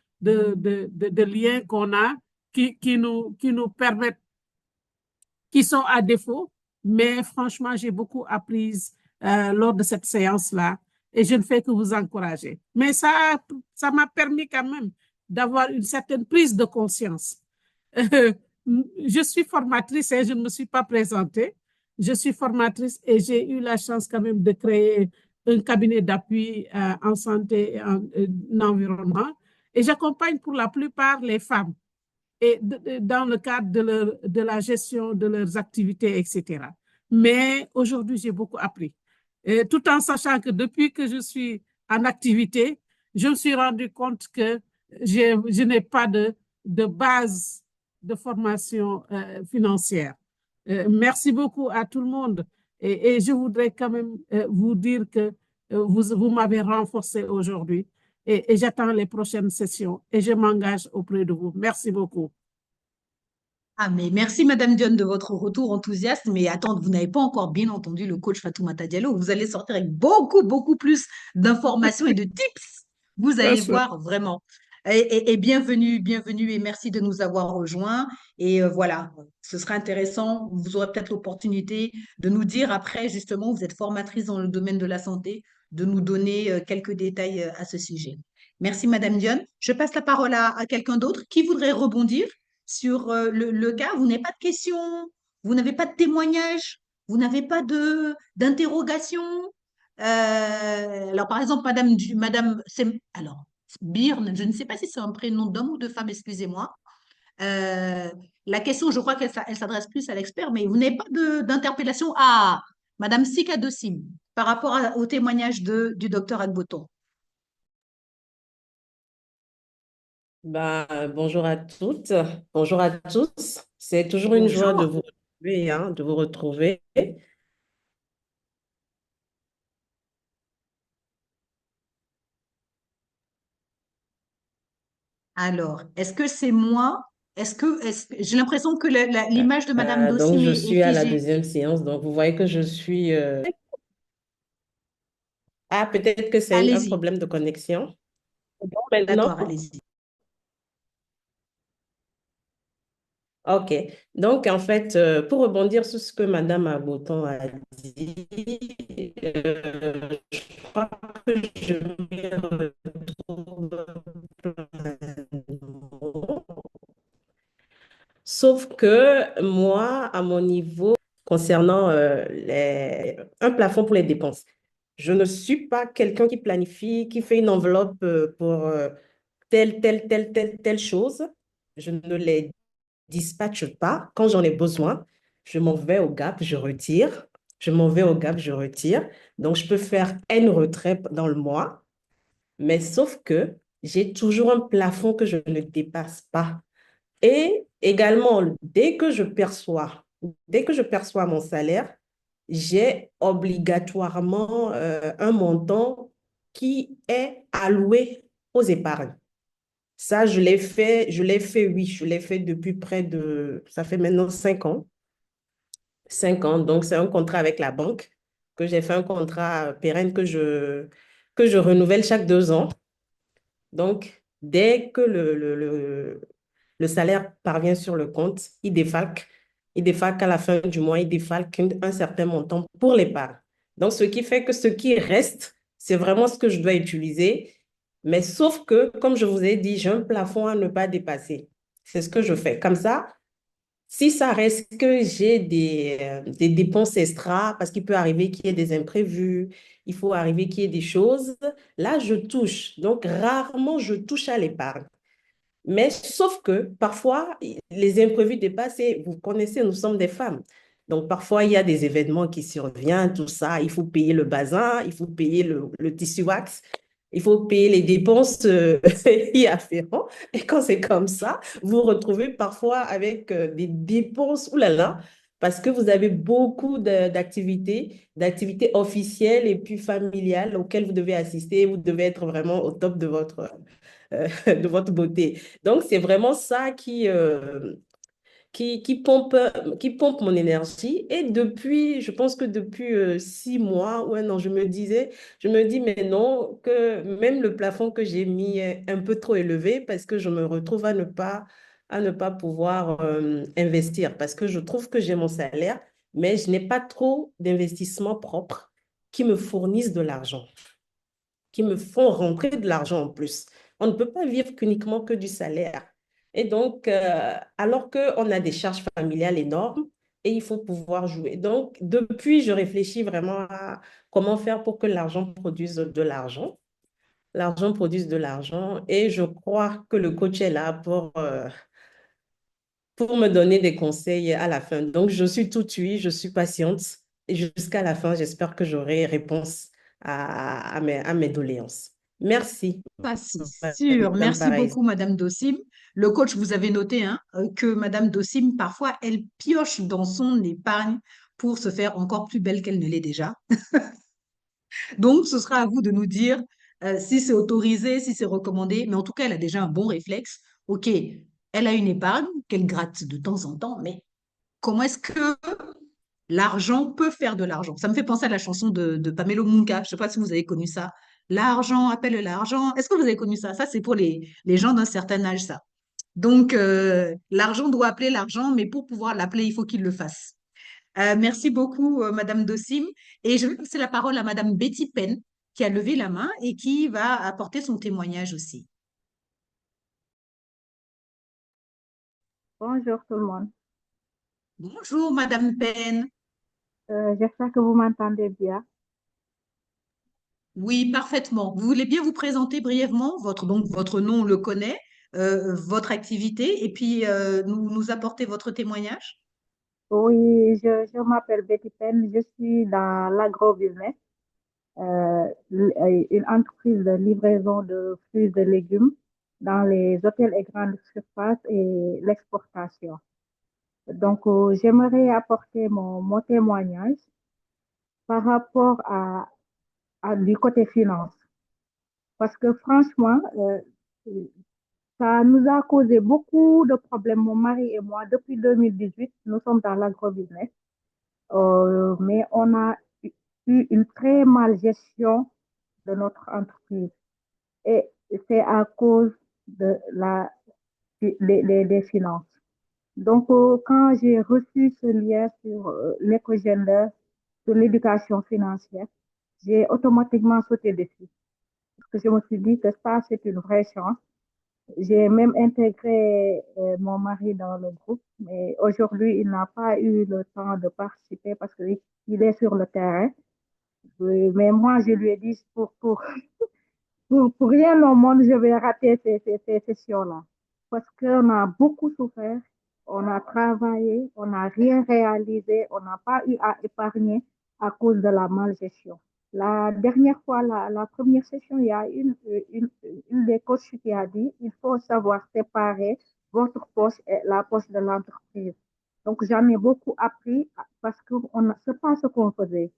Speaker 6: liens qu'on a qui nous permettent, qui sont à défaut, mais franchement, j'ai beaucoup appris lors de cette séance-là et je ne fais que vous encourager. Mais ça m'a permis quand même d'avoir une certaine prise de conscience. Je suis formatrice et je ne me suis pas présentée. Je suis formatrice et j'ai eu la chance quand même de créer un cabinet d'appui en santé et en environnement. Et j'accompagne pour la plupart les femmes et dans le cadre de la gestion de leurs activités, etc. Mais aujourd'hui, j'ai beaucoup appris. Et tout en sachant que depuis que je suis en activité, je me suis rendu compte que je n'ai pas de base de formation financière. Merci beaucoup à tout le monde. Et je voudrais quand même vous dire que vous m'avez renforcé aujourd'hui et j'attends les prochaines sessions et je m'engage auprès de vous. Merci beaucoup.
Speaker 1: Ah, mais merci, Madame Dione, de votre retour enthousiaste. Mais attends, vous n'avez pas encore bien entendu le coach Fatoumata Diallo. Vous allez sortir avec beaucoup, beaucoup plus d'informations et de tips. Vous allez
Speaker 6: Merci.
Speaker 1: voir vraiment. Et bienvenue, bienvenue et merci de nous avoir rejoints. Et voilà, ce sera intéressant. Vous aurez peut-être l'opportunité de nous dire après, justement, vous êtes formatrice dans le domaine de la santé, de nous donner quelques détails à ce sujet. Merci, Madame Dione. Je passe la parole à quelqu'un d'autre qui voudrait rebondir sur le cas. Vous n'avez pas de questions, vous n'avez pas de témoignages, vous n'avez pas d'interrogation. Alors, par exemple, alors, Byrne, je ne sais pas si c'est un prénom d'homme ou de femme, excusez-moi. Euh, la question, je crois elle s'adresse plus à l'expert, mais vous n'avez pas d'interpellation à Madame Sika Dossim par rapport au témoignage du docteur Agboton.
Speaker 7: Bonjour à toutes, bonjour à tous. C'est toujours une joie de
Speaker 1: Bonjour.
Speaker 7: vous retrouver, hein, de vous retrouver.
Speaker 1: Alors, est-ce que c'est moi? J'ai l'impression que l'image de Madame
Speaker 7: Donc,
Speaker 1: Dossim
Speaker 7: je
Speaker 1: est
Speaker 7: suis à la
Speaker 1: figée.
Speaker 7: deuxième séance. Donc, vous voyez que je suis... Ah, peut-être que c'est un
Speaker 1: Allez-y.
Speaker 7: problème de connexion. Bon, maintenant,
Speaker 1: D'accord, allez-y.
Speaker 7: Ok. Donc, en fait, pour rebondir sur ce que Madame Aboton a dit, je crois que je m'y retrouve pleinement. Sauf que moi, à mon niveau, concernant un plafond pour les dépenses, je ne suis pas quelqu'un qui planifie, qui fait une enveloppe pour telle chose. Je ne les dispatche pas. Quand j'en ai besoin, je m'en vais au Gap, je retire. Je m'en vais au Gap, je retire. Donc, je peux faire N retraits dans le mois, mais sauf que j'ai toujours un plafond que je ne dépasse pas. Et également, dès que je perçois mon salaire, j'ai obligatoirement un montant qui est alloué aux épargnes. Ça, oui, je l'ai fait depuis ça fait maintenant 5 ans. 5 ans, donc c'est un contrat avec la banque que j'ai fait, un contrat pérenne que je renouvelle chaque 2 ans. Donc, dès que le salaire parvient sur le compte, il défalque à la fin du mois, il défalque un certain montant pour l'épargne. Donc, ce qui fait que ce qui reste, c'est vraiment ce que je dois utiliser. Mais sauf que, comme je vous ai dit, j'ai un plafond à ne pas dépasser. C'est ce que je fais. Comme ça, si ça reste que j'ai des dépenses extra, parce qu'il peut arriver qu'il y ait des imprévus, il faut arriver qu'il y ait des choses, là, je touche. Donc, rarement, je touche à l'épargne. Mais sauf que parfois, les imprévus dépassent et vous connaissez, nous sommes des femmes. Donc parfois, il y a des événements qui surviennent, tout ça. Il faut payer le bazin, il faut payer le tissu wax, il faut payer les dépenses y afférentes. Et quand c'est comme ça, vous vous retrouvez parfois avec des dépenses, oulala, parce que vous avez beaucoup d'activités officielles et puis familiales auxquelles vous devez assister. Vous devez être vraiment au top de votre beauté. Donc, c'est vraiment ça qui pompe mon énergie. Et je pense que depuis 6 mois ou un an, je me dis, mais non, que même le plafond que j'ai mis est un peu trop élevé parce que je me retrouve à ne pas pouvoir investir parce que je trouve que j'ai mon salaire, mais je n'ai pas trop d'investissements propres qui me fournissent de l'argent, qui me font rentrer de l'argent en plus. On ne peut pas vivre qu'uniquement que du salaire. Et donc, alors qu'on a des charges familiales énormes et il faut pouvoir jouer. Donc, depuis, je réfléchis vraiment à comment faire pour que l'argent produise de l'argent. L'argent produise de l'argent et je crois que le coach est là pour me donner des conseils à la fin. Donc, je suis tout oui, je suis patiente et jusqu'à la fin, j'espère que j'aurai réponse à mes doléances. Merci,
Speaker 1: Pas si sûr.
Speaker 7: Madame
Speaker 1: Merci
Speaker 7: Pareil.
Speaker 1: beaucoup, Madame Dossim. Le coach, vous avez noté hein, que Madame Dossim, parfois, elle pioche dans son épargne pour se faire encore plus belle qu'elle ne l'est déjà. Donc, ce sera à vous de nous dire si c'est autorisé, si c'est recommandé. Mais en tout cas, elle a déjà un bon réflexe. OK, elle a une épargne qu'elle gratte de temps en temps, mais comment est-ce que l'argent peut faire de l'argent? Ça me fait penser à la chanson de Pamela Munga. Je ne sais pas si vous avez connu ça. L'argent appelle l'argent. Est-ce que vous avez connu ça? Ça, c'est pour les gens d'un certain âge, ça. Donc, l'argent doit appeler l'argent, mais pour pouvoir l'appeler, il faut qu'il le fasse. Merci beaucoup, Madame Dossim. Et je vais passer la parole à Madame Betty Penn, qui a levé la main et qui va apporter son témoignage aussi.
Speaker 8: Bonjour tout le monde.
Speaker 1: Bonjour, Madame Penn.
Speaker 8: J'espère que vous m'entendez bien.
Speaker 1: Oui, parfaitement. Vous voulez bien vous présenter brièvement? Donc, votre nom, on le connaît, votre activité, et puis nous apporter votre témoignage?
Speaker 8: Oui, je m'appelle Betty Penn. Je suis dans l'agro-business, une entreprise de livraison de fruits et légumes dans les hôtels et grandes surfaces et l'exportation. Donc, j'aimerais apporter mon témoignage par rapport du côté finance. Parce que franchement, ça nous a causé beaucoup de problèmes, mon mari et moi. Depuis 2018, nous sommes dans l'agrobusiness, mais on a eu une très mauvaise gestion de notre entreprise. Et c'est à cause de des finances. Donc, quand j'ai reçu ce lien sur l'éco-gender, sur l'éducation financière, j'ai automatiquement sauté dessus. Parce que je me suis dit que ça, c'est une vraie chance. J'ai même intégré mon mari dans le groupe, mais aujourd'hui, il n'a pas eu le temps de participer parce qu'il est sur le terrain. Mais moi, je lui ai dit, pour rien au monde, je vais rater ces sessions-là. Parce qu'on a beaucoup souffert, on a travaillé, on n'a rien réalisé, on n'a pas eu à épargner à cause de la malgestion. La dernière fois, la première session, il y a une des coachs qui a dit, il faut savoir séparer votre poche et la poche de l'entreprise. Donc, j'en ai beaucoup appris parce que c'est pas ce qu'on faisait.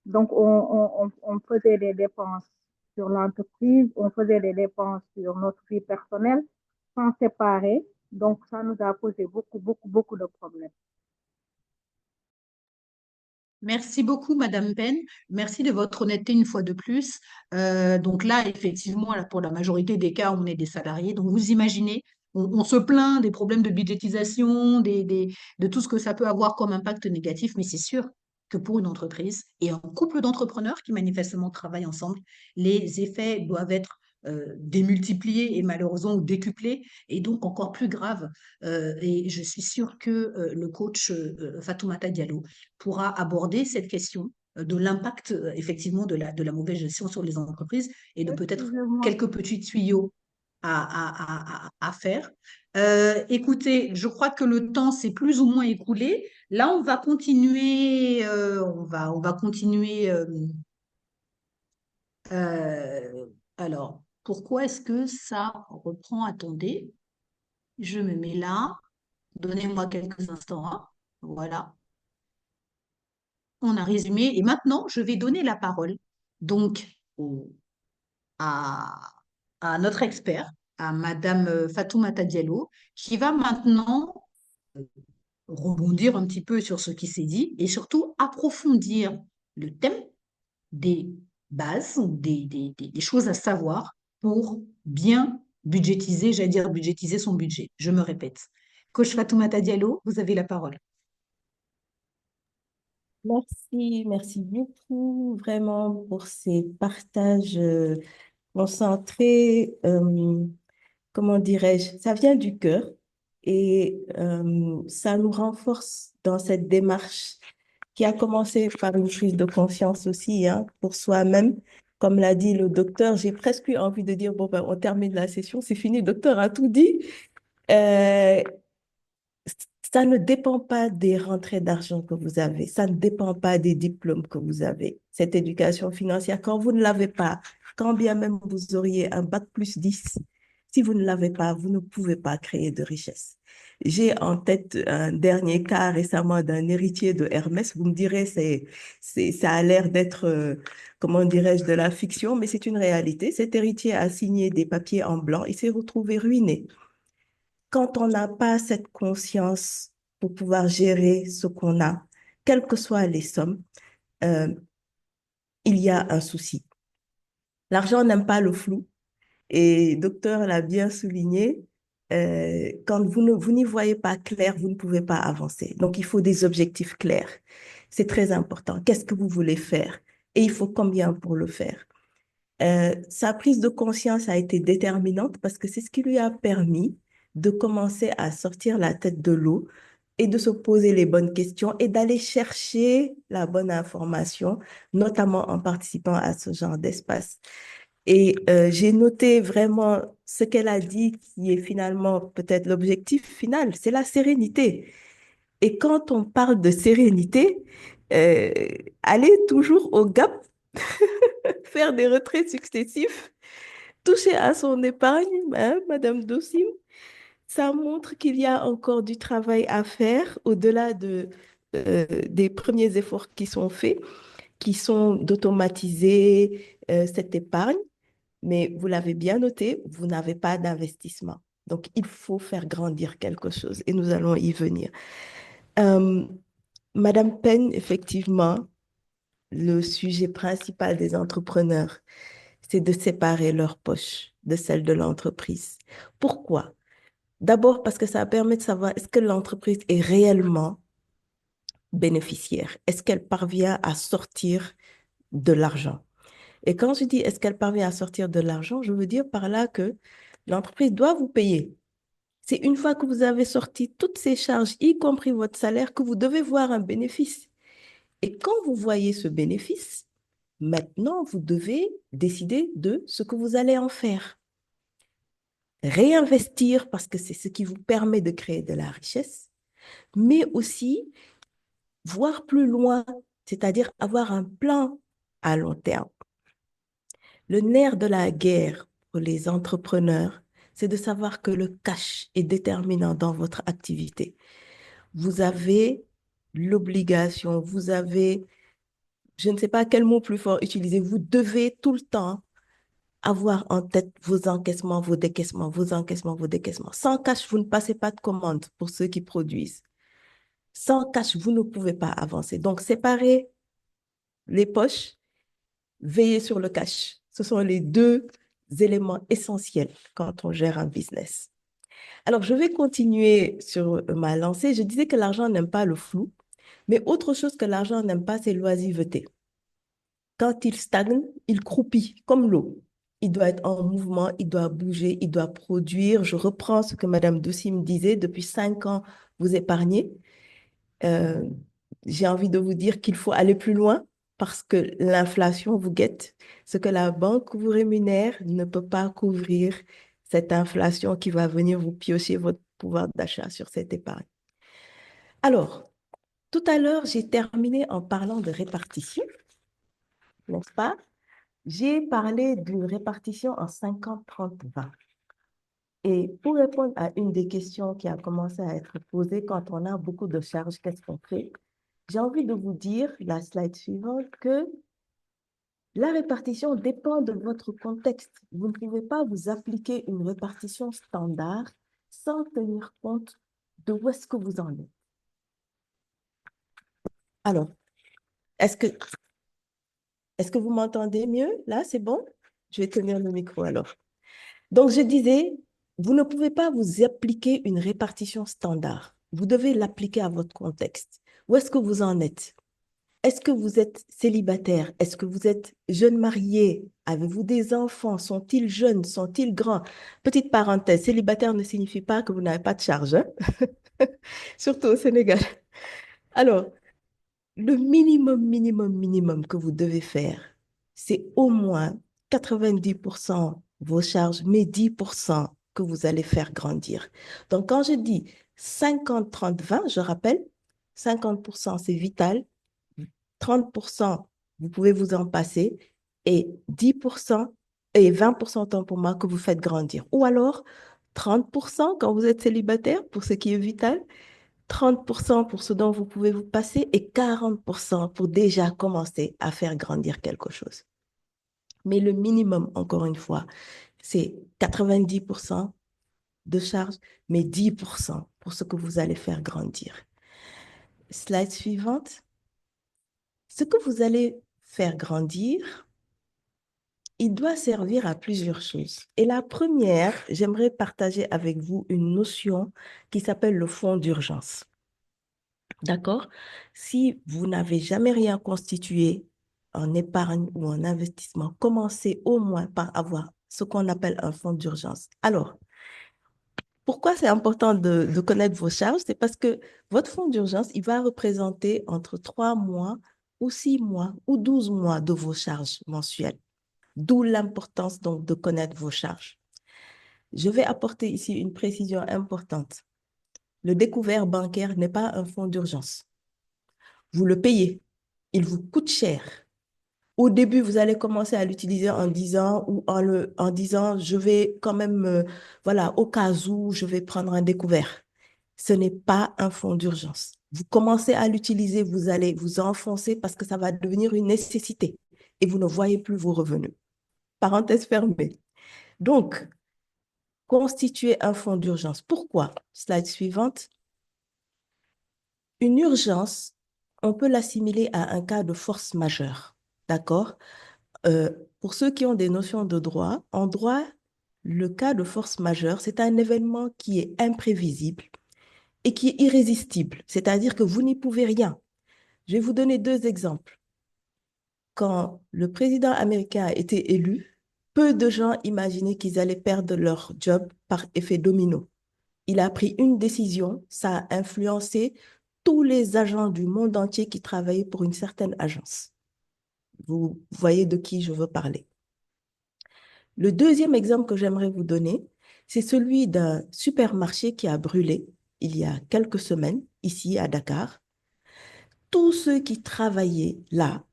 Speaker 8: Donc, on faisait des dépenses sur l'entreprise, on faisait des dépenses sur notre vie personnelle sans séparer. Donc, ça nous a posé beaucoup, beaucoup, beaucoup de problèmes.
Speaker 1: Merci beaucoup, Madame Penn. Merci de votre honnêteté une fois de plus. Donc là, effectivement, là, pour la majorité des cas, on est des salariés. Donc vous imaginez, on se plaint des problèmes de budgétisation, de tout ce que ça peut avoir comme impact négatif, mais c'est sûr que pour une entreprise et un couple d'entrepreneurs qui manifestement travaillent ensemble, les effets doivent être démultipliés et malheureusement décuplés et donc encore plus graves. Et je suis sûre que le coach Fatoumata Diallo pourra aborder cette question de l'impact effectivement de la mauvaise gestion sur les entreprises et de peut-être
Speaker 8: Excusez-moi.
Speaker 1: quelques petits tuyaux à faire. Écoutez, je crois que le temps s'est plus ou moins écoulé. Là, on va continuer, on va continuer. Alors, pourquoi est-ce que ça reprend? Attendez, je me mets là. Donnez-moi quelques instants, hein. Voilà. On a résumé et maintenant je vais donner la parole donc à, à notre expert, à Madame Fatoumata Diallo, qui va maintenant rebondir un petit peu sur ce qui s'est dit et surtout approfondir le thème des bases, des choses à savoir pour bien budgétiser, j'allais dire budgétiser son budget. Je me répète. Coach Fatoumata Diallo, vous avez la parole.
Speaker 3: Merci beaucoup vraiment pour ces partages concentrés, comment dirais-je, ça vient du cœur et ça nous renforce dans cette démarche qui a commencé par une prise de conscience aussi, hein, pour soi-même. Comme l'a dit le docteur, j'ai presque eu envie de dire, bon, ben, on termine la session, c'est fini, le docteur a tout dit. Euh, Ça ne dépend pas des rentrées d'argent que vous avez, ça ne dépend pas des diplômes que vous avez. Cette éducation financière, quand vous ne l'avez pas, quand bien même vous auriez un bac plus 10, si vous ne l'avez pas, vous ne pouvez pas créer de richesse. J'ai en tête un dernier cas récemment d'un héritier de Hermès. Vous me direz, ça a l'air d'être, comment dirais-je, de la fiction, mais c'est une réalité. Cet héritier a signé des papiers en blanc, il s'est retrouvé ruiné. Quand on n'a pas cette conscience pour pouvoir gérer ce qu'on a, quelles que soient les sommes, euh, il y a un souci. L'argent n'aime pas le flou et docteur l'a bien souligné. Quand vous n'y voyez pas clair, vous ne pouvez pas avancer. Donc, il faut des objectifs clairs. C'est très important. Qu'est-ce que vous voulez faire? Et il faut combien pour le faire? Sa prise de conscience a été déterminante parce que c'est ce qui lui a permis de commencer à sortir la tête de l'eau et de se poser les bonnes questions et d'aller chercher la bonne information, notamment en participant à ce genre d'espace. Et j'ai noté vraiment ce qu'elle a dit qui est finalement peut-être l'objectif final, c'est la sérénité. Et quand on parle de sérénité, euh, aller toujours au gap, faire des retraits successifs, toucher à son épargne, hein, Madame Dossim, ça montre qu'il y a encore du travail à faire au-delà des premiers efforts qui sont faits, qui sont d'automatiser cette épargne. Mais vous l'avez bien noté, vous n'avez pas d'investissement. Donc, il faut faire grandir quelque chose et nous allons y venir. Euh, Madame Penn, effectivement, le sujet principal des entrepreneurs, c'est de séparer leur poche de celle de l'entreprise. Pourquoi? D'abord parce que ça permet de savoir est-ce que l'entreprise est réellement bénéficiaire? Est-ce qu'elle parvient à sortir de l'argent? Et quand je dis est-ce qu'elle parvient à sortir de l'argent, je veux dire par là que l'entreprise doit vous payer. C'est une fois que vous avez sorti toutes ces charges, y compris votre salaire, que vous devez voir un bénéfice. Et quand vous voyez ce bénéfice, maintenant, vous devez décider de ce que vous allez en faire. Réinvestir parce que c'est ce qui vous permet de créer de la richesse, mais aussi voir plus loin, c'est-à-dire avoir un plan à long terme. Le nerf de la guerre pour les entrepreneurs, c'est de savoir que le cash est déterminant dans votre activité. Vous avez l'obligation, vous avez, je ne sais pas quel mot plus fort utiliser, vous devez tout le temps avoir en tête vos encaissements, vos décaissements, vos encaissements, vos décaissements. Sans cash, vous ne passez pas de commande pour ceux qui produisent. Sans cash, vous ne pouvez pas avancer. Donc, séparez les poches, veillez sur le cash. Ce sont les deux éléments essentiels quand on gère un business. Alors, je vais continuer sur ma lancée. Je disais que l'argent n'aime pas le flou, mais autre chose que l'argent n'aime pas, c'est l'oisiveté. Quand il stagne, il croupit comme l'eau. Il doit être en mouvement, il doit bouger, il doit produire. Je reprends ce que Madame Dossi me disait, depuis 5 ans, vous épargnez. J'ai envie de vous dire qu'il faut aller plus loin parce que l'inflation vous guette. Ce que la banque vous rémunère ne peut pas couvrir cette inflation qui va venir vous piocher votre pouvoir d'achat sur cette épargne. Alors, tout à l'heure, j'ai terminé en parlant de répartition, n'est-ce pas? J'ai parlé d'une répartition en 50-30-20. Et pour répondre à une des questions qui a commencé à être posée, quand on a beaucoup de charges, qu'est-ce qu'on fait? J'ai envie de vous dire, la slide suivante, que la répartition dépend de votre contexte. Vous ne pouvez pas vous appliquer une répartition standard sans tenir compte de où est-ce que vous en êtes. Alors, est-ce que vous m'entendez mieux? Là, c'est bon? Je vais tenir le micro alors. Donc, je disais, vous ne pouvez pas vous appliquer une répartition standard. Vous devez l'appliquer à votre contexte. Où est-ce que vous en êtes? Est-ce que vous êtes célibataire? Est-ce que vous êtes jeune marié? Avez-vous des enfants? Sont-ils jeunes? Sont-ils grands? Petite parenthèse, célibataire ne signifie pas que vous n'avez pas de charge, hein? Surtout au Sénégal. Alors, le minimum que vous devez faire, c'est au moins 90% vos charges, mais 10% que vous allez faire grandir. Donc, quand je dis 50-30-20, je rappelle, 50% c'est vital, 30%, vous pouvez vous en passer, et 10% et 20% autant pour moi que vous faites grandir. Ou alors, 30% quand vous êtes célibataire, pour ce qui est vital, 30% pour ce dont vous pouvez vous passer et 40% pour déjà commencer à faire grandir quelque chose. Mais le minimum, encore une fois, c'est 90% de charge, mais 10% pour ce que vous allez faire grandir. Slide suivante. Ce que vous allez faire grandir, il doit servir à plusieurs choses. Et la première, j'aimerais partager avec vous une notion qui s'appelle le fonds d'urgence. D'accord? Si vous n'avez jamais rien constitué en épargne ou en investissement, commencez au moins par avoir ce qu'on appelle un fonds d'urgence. Alors, pourquoi c'est important de connaître vos charges? C'est parce que votre fonds d'urgence, il va représenter entre 3 mois ou 6 mois ou 12 mois de vos charges mensuelles. D'où l'importance donc de connaître vos charges. Je vais apporter ici une précision importante. Le découvert bancaire n'est pas un fonds d'urgence. Vous le payez. Il vous coûte cher. Au début, vous allez commencer à l'utiliser en disant, je vais quand même, voilà, au cas où, je vais prendre un découvert. Ce n'est pas un fonds d'urgence. Vous commencez à l'utiliser, vous allez vous enfoncer parce que ça va devenir une nécessité et vous ne voyez plus vos revenus. Parenthèse fermée. Donc, constituer un fonds d'urgence. Pourquoi? Slide suivante. Une urgence, on peut l'assimiler à un cas de force majeure. D'accord? Pour ceux qui ont des notions de droit, en droit, Le cas de force majeure, c'est un événement qui est imprévisible et qui est irrésistible, c'est-à-dire que vous n'y pouvez rien. Je vais vous donner deux exemples. Quand le président américain a été élu, peu de gens imaginaient qu'ils allaient perdre leur job par effet domino. Il a pris une décision, ça a influencé tous les agents du monde entier qui travaillaient pour une certaine agence. Vous voyez de qui je veux parler. Le deuxième exemple que j'aimerais vous donner, c'est celui d'un supermarché qui a brûlé il y a quelques semaines, ici à Dakar. Tous ceux qui travaillaient là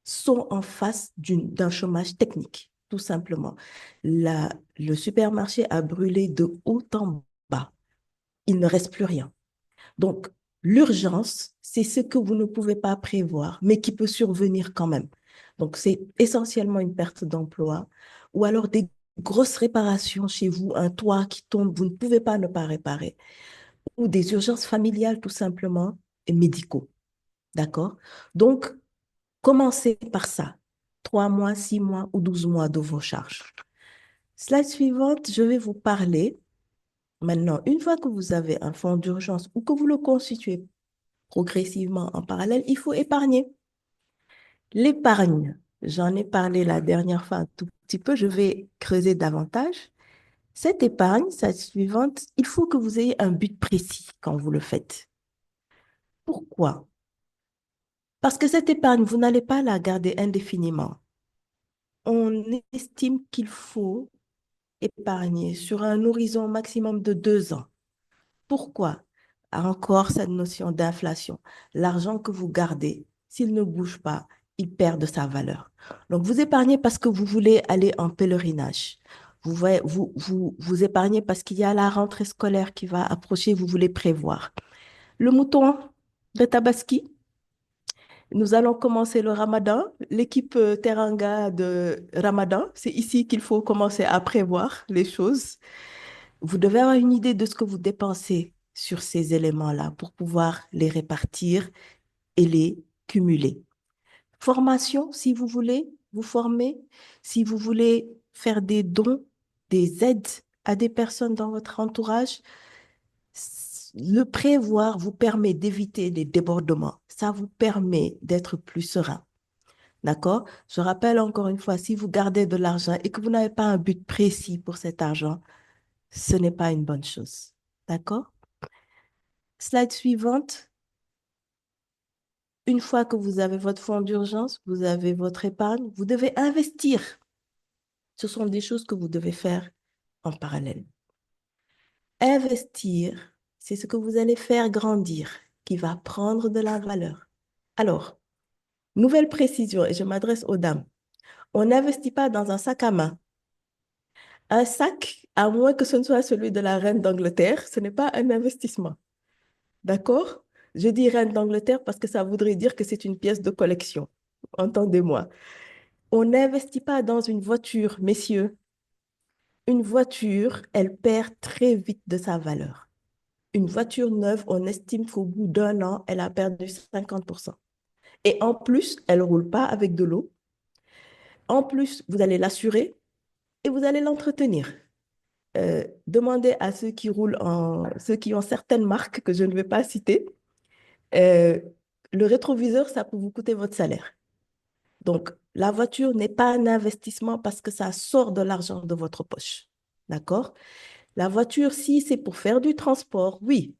Speaker 3: sont en face d'un chômage technique, tout simplement. Le supermarché a brûlé de haut en bas. Il ne reste plus rien. Donc, l'urgence, c'est ce que vous ne pouvez pas prévoir, mais qui peut survenir quand même. Donc, c'est essentiellement une perte d'emploi ou alors des grosses réparations chez vous, un toit qui tombe, vous ne pouvez pas ne pas réparer, ou des urgences familiales tout simplement et médicaux. D'accord? Donc, commencez par ça. 3 mois, 6 mois ou 12 mois de vos charges. Slide suivante, je vais vous parler. Maintenant, une fois que vous avez un fonds d'urgence ou que vous le constituez progressivement en parallèle, il faut épargner. L'épargne, j'en ai parlé la dernière fois un tout petit peu, je vais creuser davantage. Cette épargne, cette suivante, il faut que vous ayez un but précis quand vous le faites. Pourquoi? Parce que cette épargne, vous n'allez pas la garder indéfiniment. On estime qu'il faut épargner sur un horizon maximum de 2 ans. Pourquoi? Encore cette notion d'inflation. L'argent que vous gardez, s'il ne bouge pas, il perd de sa valeur. Donc, vous épargnez parce que vous voulez aller en pèlerinage. Vous épargnez parce qu'il y a la rentrée scolaire qui va approcher, vous voulez prévoir. Le mouton de Tabaski, nous allons commencer le Ramadan. L'équipe Teranga de Ramadan, c'est ici qu'il faut commencer à prévoir les choses. Vous devez avoir une idée de ce que vous dépensez sur ces éléments-là pour pouvoir les répartir et les cumuler. Formation, si vous voulez vous former, si vous voulez faire des dons, des aides à des personnes dans votre entourage, le prévoir vous permet d'éviter les débordements. Ça vous permet d'être plus serein. D'accord? Je rappelle encore une fois, si vous gardez de l'argent et que vous n'avez pas un but précis pour cet argent, ce n'est pas une bonne chose. D'accord? Slide suivante. Une fois que vous avez votre fonds d'urgence, vous avez votre épargne, vous devez investir. Ce sont des choses que vous devez faire en parallèle. Investir, c'est ce que vous allez faire grandir, qui va prendre de la valeur. Alors, nouvelle précision, et je m'adresse aux dames. On n'investit pas dans un sac à main. Un sac, à moins que ce ne soit celui de la reine d'Angleterre, ce n'est pas un investissement. D'accord? Je dis reine d'Angleterre parce que ça voudrait dire que c'est une pièce de collection. Entendez-moi. On n'investit pas dans une voiture, messieurs. Une voiture, elle perd très vite de sa valeur. Une voiture neuve, on estime qu'au bout d'1 an, elle a perdu 50%. Et en plus, elle ne roule pas avec de l'eau. En plus, vous allez l'assurer et vous allez l'entretenir. Demandez à ceux qui roulent ceux qui ont certaines marques que je ne vais pas citer. Le rétroviseur, ça peut vous coûter votre salaire. Donc, la voiture n'est pas un investissement parce que ça sort de l'argent de votre poche. D'accord? La voiture, si c'est pour faire du transport, oui.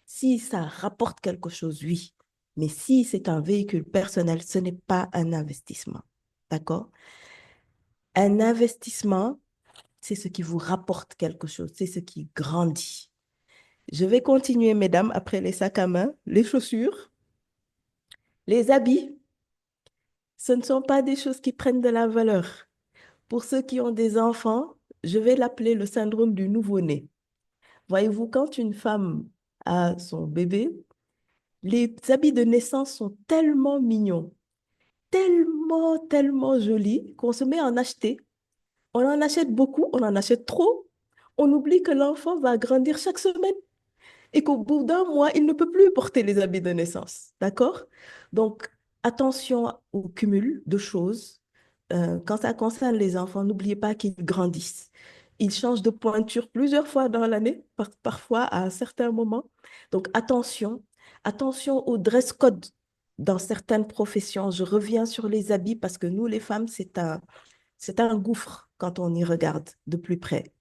Speaker 3: Si ça rapporte quelque chose, oui. Mais si c'est un véhicule personnel, ce n'est pas un investissement. D'accord? Un investissement, c'est ce qui vous rapporte quelque chose, c'est ce qui grandit. Je vais continuer, mesdames, après les sacs à main, les chaussures, les habits. Ce ne sont pas des choses qui prennent de la valeur. Pour ceux qui ont des enfants, je vais l'appeler le syndrome du nouveau-né. Voyez-vous, quand une femme a son bébé, les habits de naissance sont tellement mignons, tellement, tellement jolis qu'on se met à en acheter. On en achète beaucoup, on en achète trop. On oublie que l'enfant va grandir chaque semaine et qu'au bout d'1 mois, il ne peut plus porter les habits de naissance. D'accord? Donc, attention au cumul de choses. Quand ça concerne les enfants, n'oubliez pas qu'ils grandissent. Il change de pointure plusieurs fois dans l'année, parfois à un certain moment. Donc attention, attention au dress code dans certaines professions. Je reviens sur les habits parce que nous, les femmes, c'est un gouffre quand on y regarde de plus près.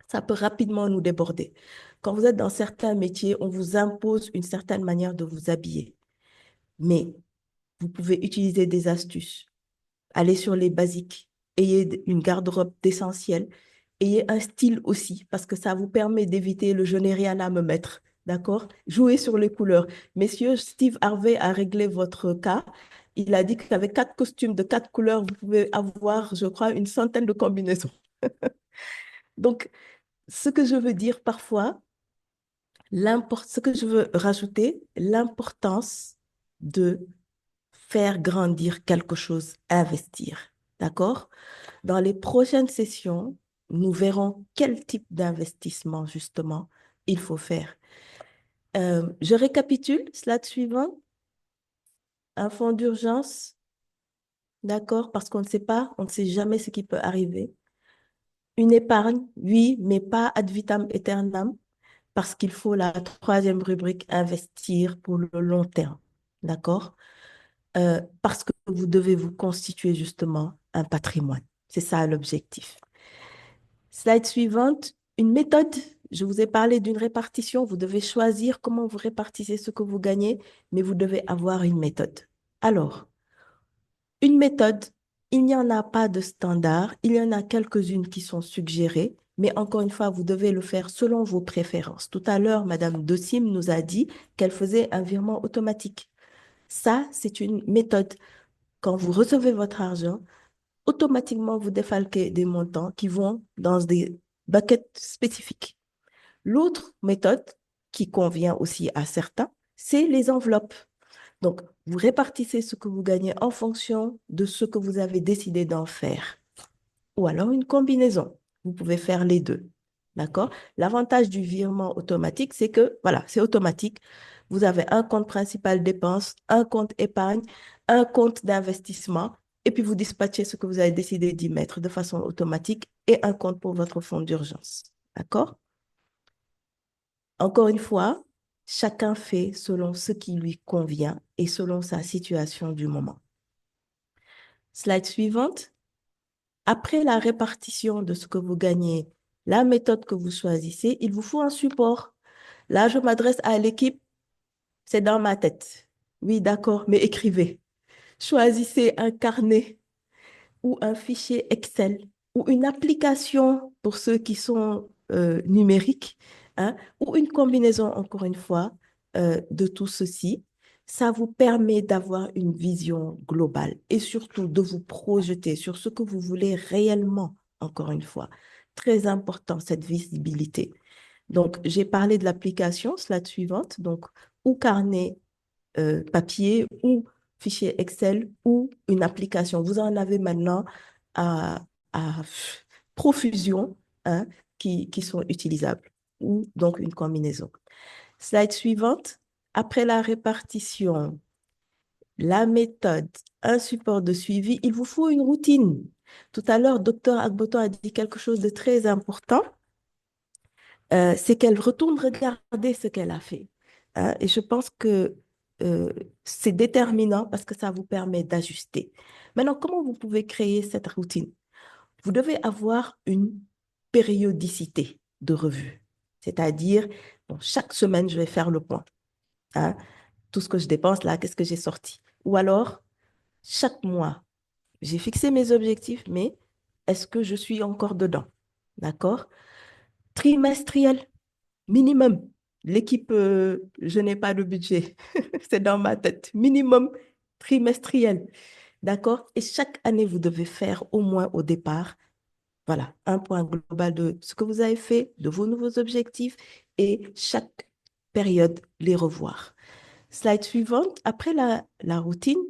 Speaker 3: Ça peut rapidement nous déborder. Quand vous êtes dans certains métiers, on vous impose une certaine manière de vous habiller. Mais vous pouvez utiliser des astuces. Allez sur les basiques. Ayez une garde-robe d'essentiel. Ayez un style aussi, parce que ça vous permet d'éviter le je n'ai rien à me mettre. D'accord? Jouez sur les couleurs. Messieurs, Steve Harvey a réglé votre cas. Il a dit qu'avec 4 costumes de 4 couleurs, vous pouvez avoir, je crois, une centaine de combinaisons. Donc, ce que je veux dire parfois, ce que je veux rajouter, l'importance de faire grandir quelque chose, investir. D'accord? Dans les prochaines sessions, nous verrons quel type d'investissement, justement, il faut faire. Je récapitule, slide suivant. Un fonds d'urgence, d'accord? Parce qu'on ne sait pas, on ne sait jamais ce qui peut arriver. Une épargne, oui, mais pas ad vitam aeternam, parce qu'il faut la troisième rubrique, investir pour le long terme. D'accord? Parce que vous devez vous constituer justement un patrimoine. C'est ça l'objectif. Slide suivante, une méthode. Je vous ai parlé d'une répartition. Vous devez choisir comment vous répartissez ce que vous gagnez, mais vous devez avoir une méthode. Alors, une méthode, il n'y en a pas de standard. Il y en a quelques-unes qui sont suggérées, mais encore une fois, vous devez le faire selon vos préférences. Tout à l'heure, Madame Dossim nous a dit qu'elle faisait un virement automatique. Ça, c'est une méthode. Quand vous recevez votre argent, automatiquement, vous défalquez des montants qui vont dans des buckets spécifiques. L'autre méthode qui convient aussi à certains, c'est les enveloppes. Donc, vous répartissez ce que vous gagnez en fonction de ce que vous avez décidé d'en faire. Ou alors une combinaison. Vous pouvez faire les deux. D'accord? L'avantage du virement automatique, c'est que, voilà, c'est automatique. Vous avez un compte principal dépenses, un compte épargne, un compte d'investissement, et puis vous dispatchez ce que vous avez décidé d'y mettre de façon automatique et un compte pour votre fonds d'urgence. D'accord? Encore une fois, chacun fait selon ce qui lui convient et selon sa situation du moment. Slide suivante. Après la répartition de ce que vous gagnez, la méthode que vous choisissez, il vous faut un support. Là, je m'adresse à l'équipe, c'est dans ma tête. Oui, d'accord, mais écrivez. Choisissez un carnet ou un fichier Excel ou une application pour ceux qui sont numériques, hein, ou une combinaison, encore une fois, de tout ceci. Ça vous permet d'avoir une vision globale et surtout de vous projeter sur ce que vous voulez réellement, encore une fois. Très important, cette visibilité. Donc, j'ai parlé de l'application, slide suivante, donc, ou carnet papier ou fichier Excel ou une application. Vous en avez maintenant à profusion, hein, qui sont utilisables ou donc une combinaison. Slide suivante. Après la répartition, la méthode, un support de suivi, il vous faut une routine. Tout à l'heure, Dr Agboto a dit quelque chose de très important. C'est qu'elle retourne regarder ce qu'elle a fait. Hein, et je pense que c'est déterminant parce que ça vous permet d'ajuster. Maintenant, comment vous pouvez créer cette routine? Vous devez avoir une périodicité de revue. C'est-à-dire, bon, chaque semaine, je vais faire le point. Hein, tout ce que je dépense là, qu'est-ce que j'ai sorti? Ou alors, chaque mois, j'ai fixé mes objectifs, mais est-ce que je suis encore dedans? D'accord? Trimestriel. Minimum. L'équipe, je n'ai pas de budget. C'est dans ma tête. Minimum trimestriel. D'accord? Et chaque année, vous devez faire au moins au départ, voilà, un point global de ce que vous avez fait, de vos nouveaux objectifs et chaque période, les revoir. Slide suivante. Après la routine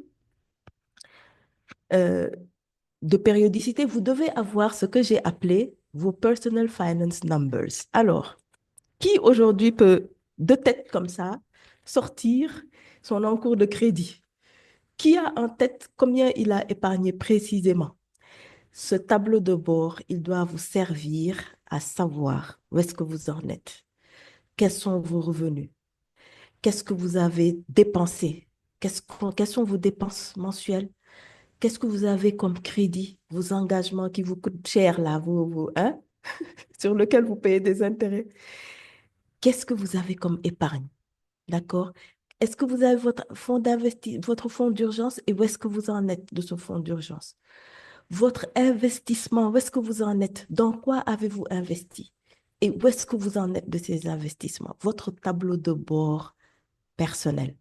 Speaker 3: de périodicité, vous devez avoir ce que j'ai appelé vos personal finance numbers. Alors, qui aujourd'hui peut, de tête comme ça, sortir son encours de crédit? Qui a en tête combien il a épargné précisément? Ce tableau de bord, il doit vous servir à savoir où est-ce que vous en êtes. Quels sont vos revenus? Qu'est-ce que vous avez dépensé? Quelles sont vos dépenses mensuelles? Qu'est-ce que vous avez comme crédit? Vos engagements qui vous coûtent cher là, hein? Sur lequel vous payez des intérêts. Qu'est-ce que vous avez comme épargne? D'accord? Est-ce que vous avez votre fonds d'urgence et où est-ce que vous en êtes de ce fonds d'urgence? Votre investissement, où est-ce que vous en êtes? Dans quoi avez-vous investi? Et où est-ce que vous en êtes de ces investissements? Votre tableau de bord personnel.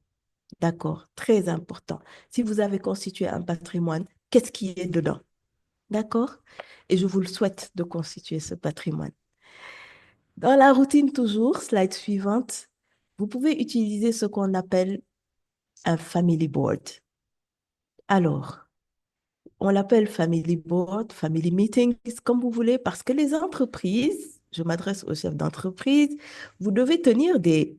Speaker 3: D'accord? Très important. Si vous avez constitué un patrimoine, qu'est-ce qui est dedans? D'accord? Et je vous le souhaite de constituer ce patrimoine. Dans la routine toujours, slide suivante, vous pouvez utiliser ce qu'on appelle un family board. Alors, on l'appelle family board, family meetings, comme vous voulez, parce que les entreprises, je m'adresse aux chefs d'entreprise, vous devez tenir des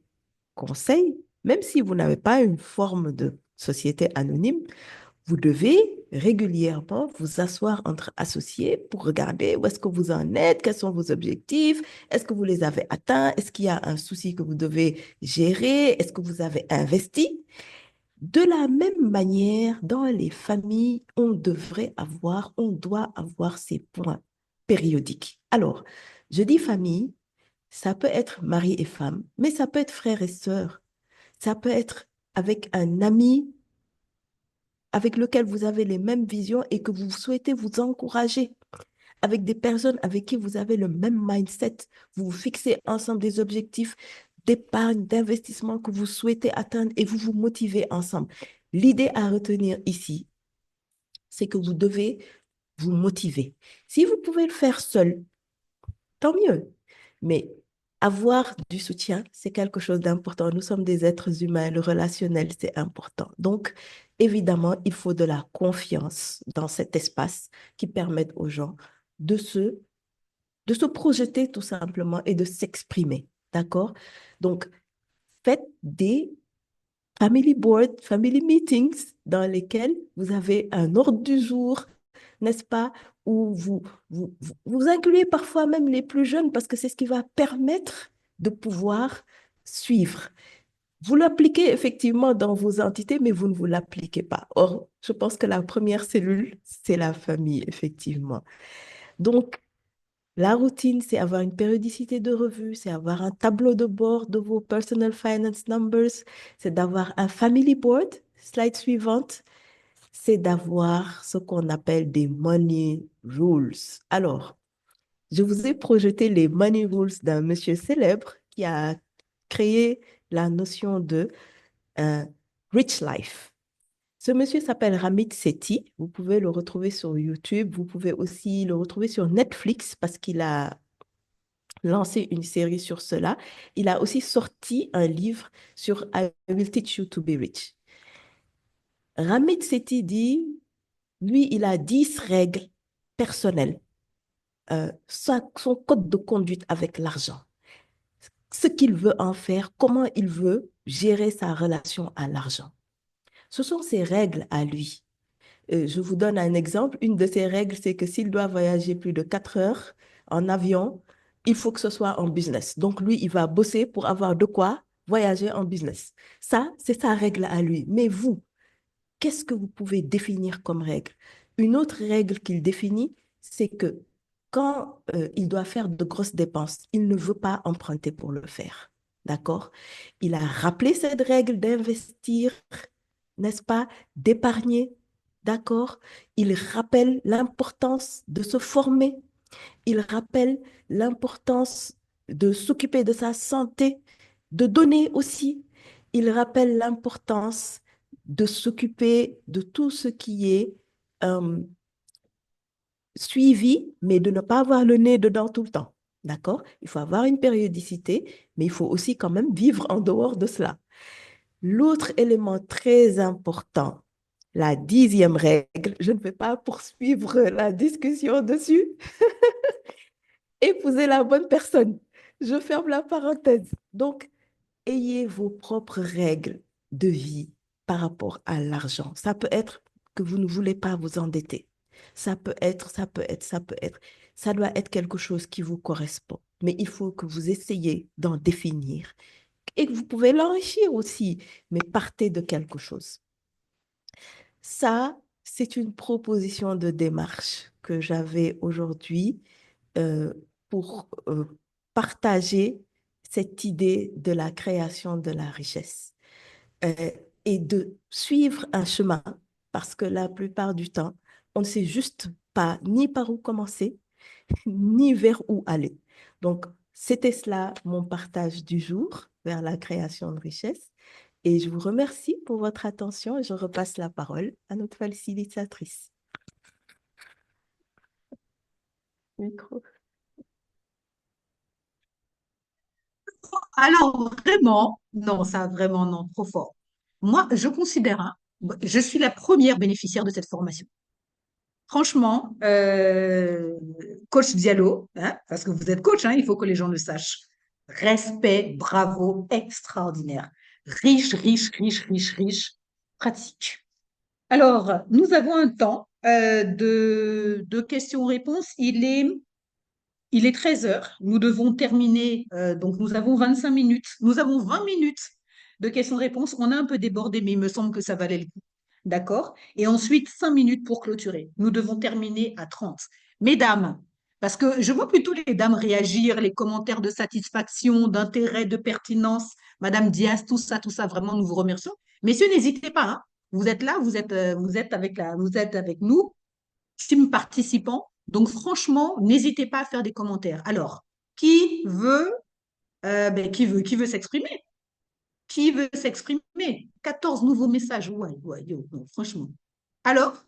Speaker 3: conseils, même si vous n'avez pas une forme de société anonyme, vous devez régulièrement vous asseoir entre associés pour regarder où est-ce que vous en êtes, quels sont vos objectifs, est-ce que vous les avez atteints, est-ce qu'il y a un souci que vous devez gérer, est-ce que vous avez investi. De la même manière, dans les familles, on doit avoir ces points périodiques. Alors, je dis famille, ça peut être mari et femme, mais ça peut être frère et sœur, ça peut être avec un ami avec lequel vous avez les mêmes visions et que vous souhaitez vous encourager, avec des personnes avec qui vous avez le même mindset, vous vous fixez ensemble des objectifs d'épargne, d'investissement que vous souhaitez atteindre et vous vous motivez ensemble. L'idée à retenir ici, c'est que vous devez vous motiver. Si vous pouvez le faire seul, tant mieux. Mais avoir du soutien, c'est quelque chose d'important. Nous sommes des êtres humains, le relationnel, c'est important. Donc, évidemment, il faut de la confiance dans cet espace qui permette aux gens de se projeter tout simplement et de s'exprimer. D'accord? Donc, faites des family board, family meetings dans lesquels vous avez un ordre du jour, n'est-ce pas? Où vous incluez parfois même les plus jeunes parce que c'est ce qui va permettre de pouvoir suivre. Vous l'appliquez effectivement dans vos entités, mais vous ne vous l'appliquez pas. Or, je pense que la première cellule, c'est la famille, effectivement. Donc, la routine, c'est avoir une périodicité de revue, c'est avoir un tableau de bord de vos personal finance numbers, c'est d'avoir un family board, slide suivante, c'est d'avoir ce qu'on appelle des money rules. Alors, je vous ai projeté les money rules d'un monsieur célèbre qui a créé la notion de rich life. Ce monsieur s'appelle Ramit Sethi. Vous pouvez le retrouver sur YouTube. Vous pouvez aussi le retrouver sur Netflix parce qu'il a lancé une série sur cela. Il a aussi sorti un livre sur I Will Teach You to Be Rich. Ramit Sethi dit, lui, il a 10 règles personnelles, son code de conduite avec l'argent, ce qu'il veut en faire, comment il veut gérer sa relation à l'argent. Ce sont ses règles à lui. Je vous donne un exemple. Une de ces règles, c'est que s'il doit voyager plus de 4 heures en avion, il faut que ce soit en business. Donc, lui, il va bosser pour avoir de quoi voyager en business. Ça, c'est sa règle à lui. Mais vous, qu'est-ce que vous pouvez définir comme règle? Une autre règle qu'il définit, c'est que quand il doit faire de grosses dépenses, il ne veut pas emprunter pour le faire. D'accord? Il a rappelé cette règle d'investir, n'est-ce pas? D'épargner. D'accord? Il rappelle l'importance de se former. Il rappelle l'importance de s'occuper de sa santé, de donner aussi. Il rappelle l'importance de s'occuper de tout ce qui est suivi, mais de ne pas avoir le nez dedans tout le temps. D'accord? Il faut avoir une périodicité, mais il faut aussi quand même vivre en dehors de cela. L'autre élément très important, la 10e règle, je ne vais pas poursuivre la discussion dessus. Épousez la bonne personne. Je ferme la parenthèse. Donc, ayez vos propres règles de vie par rapport à l'argent. Ça peut être que vous ne voulez pas vous endetter. Ça peut être, ça peut être, ça peut être. Ça doit être quelque chose qui vous correspond. Mais il faut que vous essayiez d'en définir. Et que vous pouvez l'enrichir aussi, mais partez de quelque chose. Ça, c'est une proposition de démarche que j'avais aujourd'hui euh, pour partager cette idée de la création de la richesse euh, et de suivre un chemin parce que la plupart du temps, on ne sait juste pas ni par où commencer, ni vers où aller. Donc, c'était cela mon partage du jour vers la création de richesse. Et je vous remercie pour votre attention et je repasse la parole à notre facilitatrice. Micro.
Speaker 1: Alors, vraiment, non, ça vraiment, non, trop fort. Moi, je considère, hein, je suis la première bénéficiaire de cette formation. Franchement, coach Diallo, hein, parce que vous êtes coach, hein, il faut que les gens le sachent. Respect, bravo, extraordinaire. Riche, riche, riche, riche, riche, pratique. Alors, nous avons un temps de questions-réponses. Il est 13 heures. Nous devons terminer. Donc, nous avons 25 minutes. Nous avons 20 minutes de questions-réponses. On a un peu débordé, mais il me semble que ça valait le coup. D'accord? Et ensuite, 5 minutes pour clôturer. Nous devons terminer à 30. Mesdames, parce que je vois plutôt les dames réagir, les commentaires de satisfaction, d'intérêt, de pertinence. Madame Diaz, tout ça, vraiment, nous vous remercions. Messieurs, n'hésitez pas, hein. Vous êtes là, vous êtes avec nous, team participants. Donc, franchement, n'hésitez pas à faire des commentaires. Alors, qui veut s'exprimer? Qui veut s'exprimer? 14 nouveaux messages. Ouais, ouais, yo, non, franchement. Alors,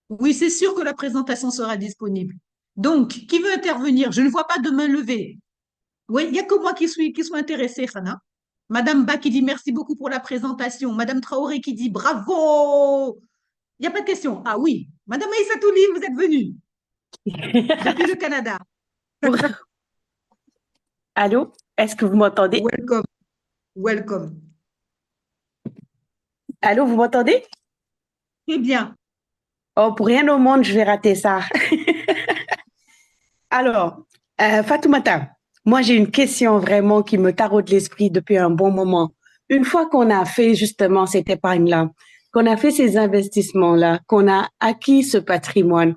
Speaker 1: oui, c'est sûr que la présentation sera disponible. Donc, qui veut intervenir? Je ne vois pas de main levée. Oui, il n'y a que moi qui suis intéressée, Fana. Madame Ba qui dit merci beaucoup pour la présentation. Madame Traoré qui dit bravo. Il n'y a pas de question. Ah oui. Madame Aïssa Touli, vous êtes venue depuis le Canada.
Speaker 9: Allô? Est-ce que vous m'entendez?
Speaker 1: Welcome. Welcome.
Speaker 9: Allô, vous m'entendez?
Speaker 1: Très bien.
Speaker 9: Oh, pour rien au monde, je vais rater ça. Alors, Fatoumata, moi j'ai une question vraiment qui me taraude l'esprit depuis un bon moment. Une fois qu'on a fait justement cette épargne-là, qu'on a fait ces investissements-là, qu'on a acquis ce patrimoine,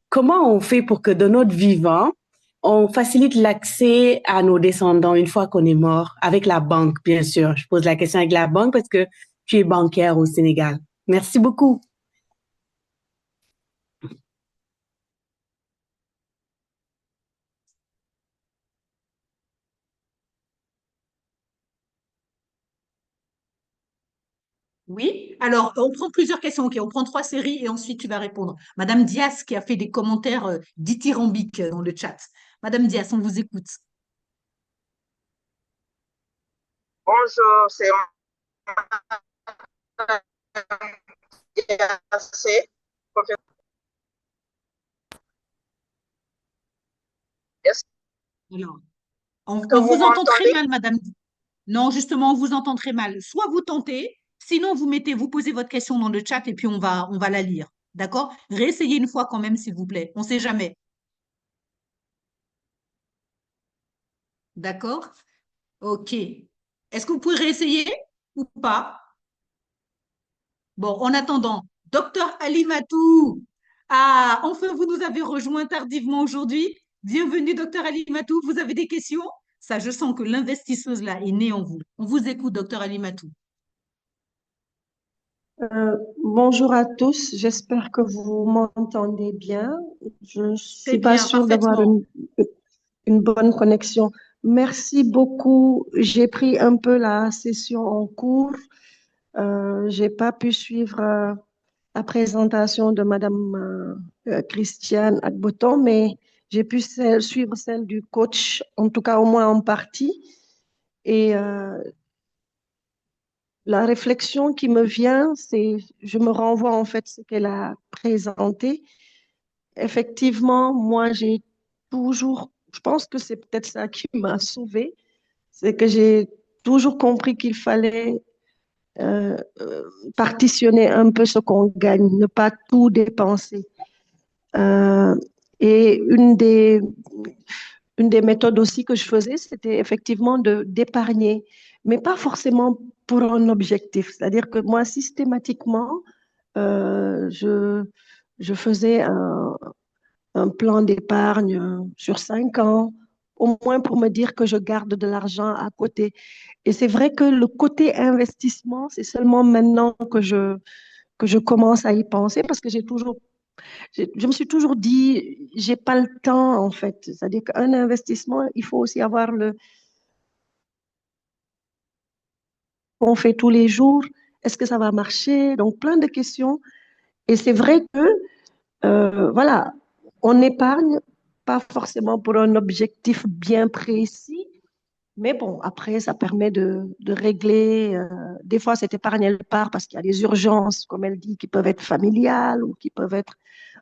Speaker 9: comment on fait pour que de notre vivant, on facilite l'accès à nos descendants une fois qu'on est mort, avec la banque, bien sûr. Je pose la question avec la banque parce que tu es bancaire au Sénégal. Merci beaucoup.
Speaker 1: Oui, alors on prend plusieurs questions. Ok, on prend 3 séries et ensuite tu vas répondre. Madame Diaz qui a fait des commentaires dithyrambiques dans le chat. Madame Diaz, on vous écoute.
Speaker 10: Bonjour, c'est assez. Est-ce
Speaker 1: Alors,
Speaker 10: que
Speaker 1: on
Speaker 10: vous
Speaker 1: vous entend très
Speaker 10: m'entendez?
Speaker 1: mal, Madame. Non, justement, on vous entend très mal. Soit vous tentez, sinon vous posez votre question dans le chat et puis on va la lire. D'accord? Réessayez une fois quand même, s'il vous plaît. On ne sait jamais. D'accord? Ok. Est-ce que vous pouvez réessayer ou pas? Bon, en attendant, docteur Ali Matou. Ah, enfin, vous nous avez rejoint tardivement aujourd'hui. Bienvenue, docteur Ali Matou. Vous avez des questions? Ça, je sens que l'investisseuse là est née en vous. On vous écoute, docteur Ali Matou.
Speaker 11: Bonjour à tous, j'espère que vous m'entendez bien. Je ne
Speaker 1: Très
Speaker 11: suis pas
Speaker 1: bien,
Speaker 11: sûre d'avoir
Speaker 1: parfaitement.
Speaker 11: une bonne connexion. Merci beaucoup. J'ai pris un peu la session en cours. J'ai pas pu suivre la présentation de Madame Christiane Agboton, mais j'ai pu suivre celle du coach, en tout cas au moins en partie. Et la réflexion qui me vient, je me renvoie en fait à ce qu'elle a présenté. Effectivement, moi, j'ai toujours, je pense que c'est peut-être ça qui m'a sauvée, c'est que j'ai toujours compris qu'il fallait euh, euh, partitionner un peu ce qu'on gagne, ne pas tout dépenser. Euh, et une des méthodes aussi que je faisais, c'était effectivement d'épargner, mais pas forcément pour un objectif. C'est-à-dire que moi, systématiquement, je faisais un plan d'épargne sur 5 ans, au moins pour me dire que je garde de l'argent à côté. Et c'est vrai que le côté investissement, c'est seulement maintenant que je commence à y penser parce que je me suis toujours dit, j'ai pas le temps en fait. C'est-à-dire qu'un investissement, il faut aussi avoir le qu'on fait tous les jours. Est-ce que ça va marcher? Donc plein de questions. Et c'est vrai que voilà, on épargne pas forcément pour un objectif bien précis, mais bon, après, ça permet de régler. Des fois, cette épargne, elle part parce qu'il y a des urgences, comme elle dit, qui peuvent être familiales ou qui peuvent être.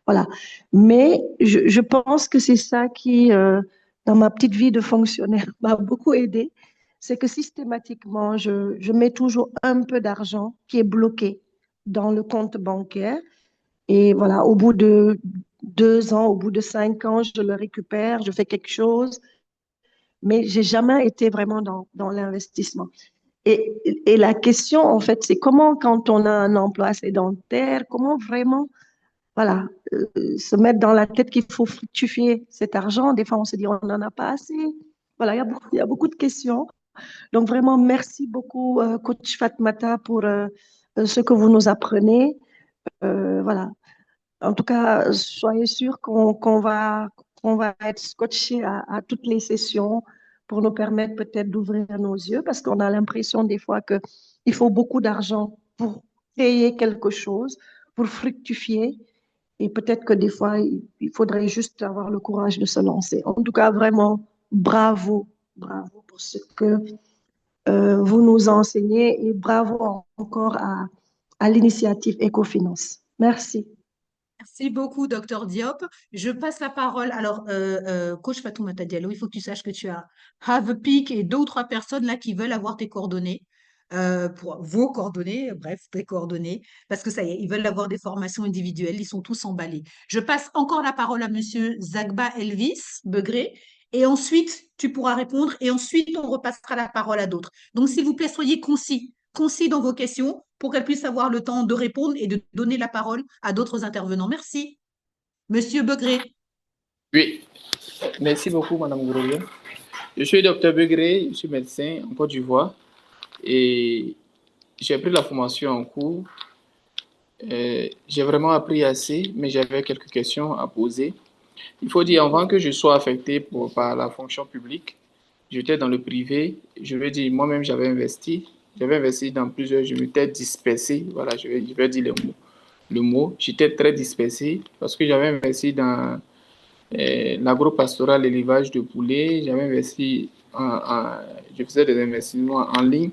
Speaker 11: Voilà. Mais je pense que c'est ça qui, dans ma petite vie de fonctionnaire, m'a beaucoup aidé. C'est que systématiquement, je mets toujours un peu d'argent qui est bloqué dans le compte bancaire. Et voilà, au bout de 2 ans, au bout de 5 ans, je le récupère, je fais quelque chose, mais j'ai jamais été vraiment dans l'investissement. Et la question, en fait, c'est comment, quand on a un emploi sédentaire, comment vraiment, voilà, se mettre dans la tête qu'il faut fructifier cet argent. Des fois, on se dit, on n'en a pas assez. Voilà, il y a beaucoup de questions. Donc, vraiment, merci beaucoup, coach Fatmata, pour ce que vous nous apprenez. Voilà, en tout cas, soyez sûr qu'on va être scotché à toutes les sessions pour nous permettre peut-être d'ouvrir nos yeux parce qu'on a l'impression des fois qu'il faut beaucoup d'argent pour créer quelque chose, pour fructifier. Et peut-être que des fois, il faudrait juste avoir le courage de se lancer. En tout cas, vraiment, bravo, bravo pour ce que vous nous enseignez et bravo encore à l'initiative Ecofinance. Merci.
Speaker 1: Merci beaucoup, docteur Diop. Je passe la parole. Alors, coach Fatoumata Diallo, il faut que tu saches que tu as Have a Peak et deux ou trois personnes là qui veulent avoir tes coordonnées, pour vos coordonnées, bref, tes coordonnées, parce que ça y est, ils veulent avoir des formations individuelles. Ils sont tous emballés. Je passe encore la parole à Monsieur Zagba Elvis Begré. Et ensuite, tu pourras répondre. Et ensuite, on repassera la parole à d'autres. Donc, s'il vous plaît, soyez concis dans vos questions pour qu'elle puisse avoir le temps de répondre et de donner la parole à d'autres intervenants. Merci. Monsieur Begré.
Speaker 12: Oui, merci beaucoup, Madame Gourou. Je suis docteur Begré, je suis médecin en Côte d'Ivoire et j'ai pris la formation en cours. J'ai vraiment appris assez, mais j'avais quelques questions à poser. Il faut dire, avant que je sois affecté par la fonction publique, j'étais dans le privé. Je veux dire, moi-même, j'avais investi. J'avais investi dans plusieurs, je m'étais dispersé. Voilà, je vais dire le mot. J'étais très dispersé parce que j'avais investi dans l'agro-pastoral, l'élevage de poulets. J'avais investi je faisais des investissements en ligne.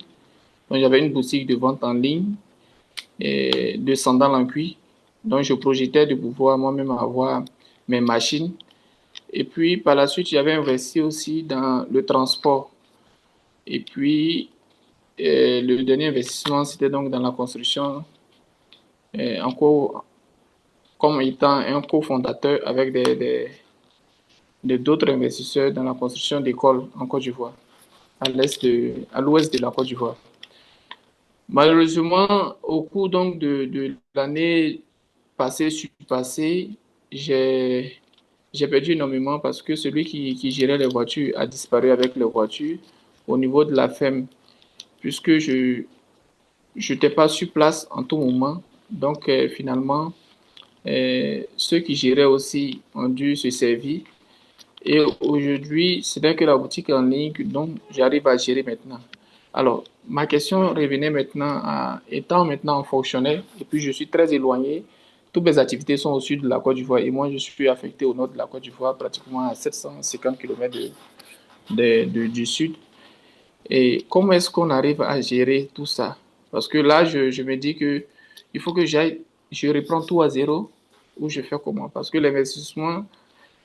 Speaker 12: Donc, j'avais une boutique de vente en ligne de sandales en cuir. Donc, je projetais de pouvoir moi-même avoir mes machines. Et puis, par la suite, j'avais investi aussi dans le transport. Et puis, le dernier investissement, c'était donc dans la construction, comme étant un cofondateur avec d'autres investisseurs dans la construction d'écoles en Côte d'Ivoire, à l'ouest de la Côte d'Ivoire. Malheureusement, au cours donc de l'année passée, j'ai perdu énormément parce que celui qui gérait les voitures a disparu avec les voitures au niveau de la ferme, puisque je n'étais pas sur place en tout moment. Donc, finalement, ceux qui géraient aussi ont dû se servir. Et aujourd'hui, ce n'est que la boutique en ligne dont j'arrive à gérer maintenant. Alors, ma question revenait maintenant étant maintenant fonctionnaire, et puis je suis très éloigné. Toutes mes activités sont au sud de la Côte d'Ivoire et moi, je suis affecté au nord de la Côte d'Ivoire, pratiquement à 750 km du sud. Et comment est-ce qu'on arrive à gérer tout ça? Parce que là, je me dis que il faut que je reprends tout à zéro ou je fais comment? Parce que l'investissement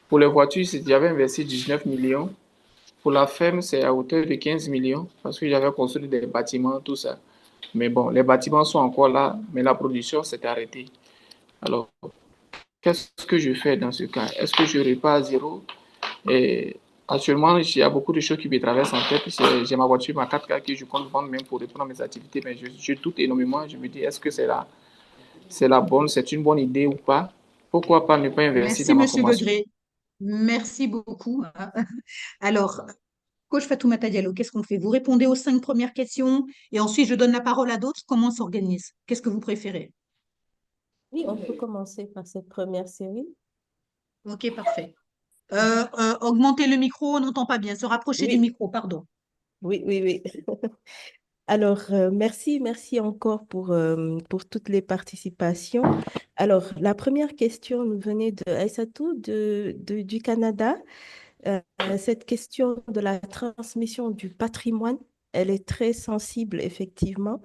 Speaker 12: pour les voitures, j'avais investi 19 millions. Pour la ferme, c'est à hauteur de 15 millions parce que j'avais construit des bâtiments, tout ça. Mais bon, les bâtiments sont encore là, mais la production s'est arrêtée. Alors, qu'est-ce que je fais dans ce cas? Est-ce que je repars à zéro? Et actuellement, il y a beaucoup de choses qui me traversent en tête. J'ai ma voiture, ma 4x4 que je compte vendre même pour reprendre mes activités, mais je doute énormément. Je me dis, est-ce que c'est une bonne idée ou pas? Pourquoi pas ne pas investir
Speaker 1: Merci,
Speaker 12: dans ma
Speaker 1: Monsieur
Speaker 12: formation?
Speaker 1: Legré. Merci beaucoup. Alors, Coach Fatoumata Diallo, qu'est-ce qu'on fait? Vous répondez aux 5 premières questions et ensuite je donne la parole à d'autres. Comment on s'organise? Qu'est-ce que vous préférez?
Speaker 3: Oui, on peut commencer par cette première série.
Speaker 1: Ok, parfait. Augmentez le micro, on n'entend pas bien. Se rapprocher du
Speaker 3: Oui,
Speaker 1: micro, pardon.
Speaker 3: oui, oui, oui. Alors, merci encore pour toutes les participations. Alors, la première question nous venait de Aïssatou du Canada. Cette question de la transmission du patrimoine, elle est très sensible, effectivement.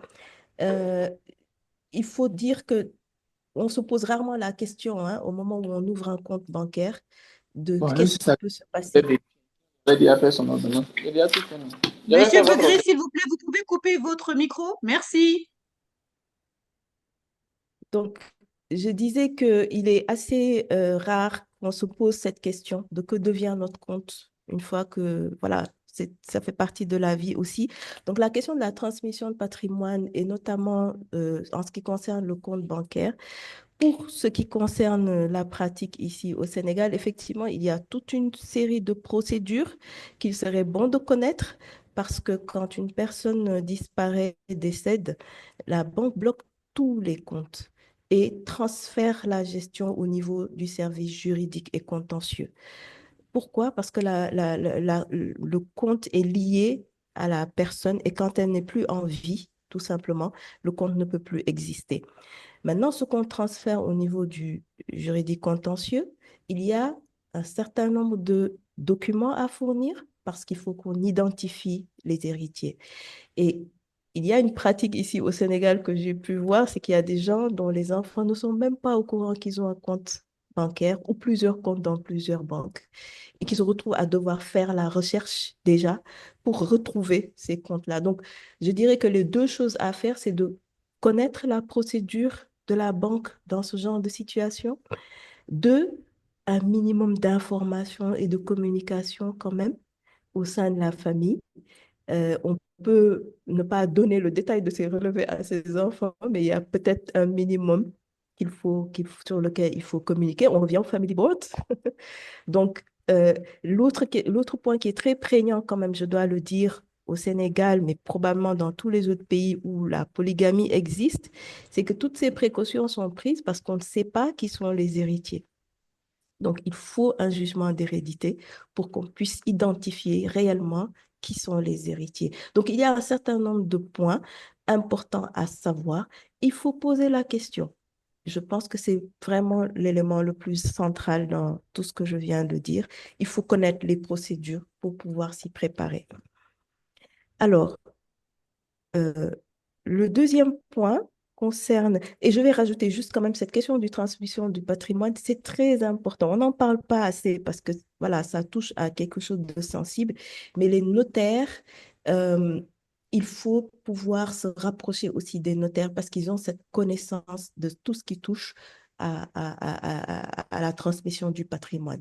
Speaker 3: Euh, il faut dire que on se pose rarement la question, hein, au moment où on ouvre un compte bancaire, de
Speaker 12: Bon, même
Speaker 3: qu'est-ce
Speaker 12: si
Speaker 3: qui
Speaker 12: ça
Speaker 3: peut se passer.
Speaker 12: j'avais déjà fait son ordonnance. J'ai déjà tout fait, non? J'avais fait
Speaker 1: Monsieur
Speaker 12: votre
Speaker 1: Begré,
Speaker 12: ordonnance.
Speaker 1: s'il vous plaît, vous pouvez couper votre micro? Merci.
Speaker 3: Donc, je disais qu'il est assez rare qu'on se pose cette question de que devient notre compte une fois que, voilà, ça fait partie de la vie aussi. Donc, la question de la transmission de patrimoine et notamment en ce qui concerne le compte bancaire, pour ce qui concerne la pratique ici au Sénégal, effectivement, il y a toute une série de procédures qu'il serait bon de connaître parce que quand une personne disparaît, décède, la banque bloque tous les comptes et transfère la gestion au niveau du service juridique et contentieux. Pourquoi? Parce que le compte est lié à la personne et quand elle n'est plus en vie, tout simplement, le compte ne peut plus exister. Maintenant, ce qu'on transfère au niveau du juridique contentieux, il y a un certain nombre de documents à fournir parce qu'il faut qu'on identifie les héritiers. Et il y a une pratique ici au Sénégal que j'ai pu voir, c'est qu'il y a des gens dont les enfants ne sont même pas au courant qu'ils ont un compte bancaire ou plusieurs comptes dans plusieurs banques et qui se retrouvent à devoir faire la recherche déjà pour retrouver ces comptes-là. Donc, je dirais que les deux choses à faire, c'est de connaître la procédure de la banque dans ce genre de situation. Deux, un minimum d'information et de communication quand même au sein de la famille. On peut ne pas donner le détail de ces relevés à ses enfants, mais il y a peut-être un minimum sur lequel il faut communiquer. On revient au family board. Donc, l'autre point qui est très prégnant quand même, je dois le dire, au Sénégal, mais probablement dans tous les autres pays où la polygamie existe, c'est que toutes ces précautions sont prises parce qu'on ne sait pas qui sont les héritiers. Donc, il faut un jugement d'hérédité pour qu'on puisse identifier réellement qui sont les héritiers. Donc, il y a un certain nombre de points importants à savoir. Il faut poser la question. Je pense que c'est vraiment l'élément le plus central dans tout ce que je viens de dire. Il faut connaître les procédures pour pouvoir s'y préparer. Alors, euh, le deuxième point concerne, et je vais rajouter juste quand même cette question du transmission du patrimoine, c'est très important. On n'en parle pas assez parce que voilà, ça touche à quelque chose de sensible, mais les notaires, euh, il faut pouvoir se rapprocher aussi des notaires parce qu'ils ont cette connaissance de tout ce qui touche à la transmission du patrimoine.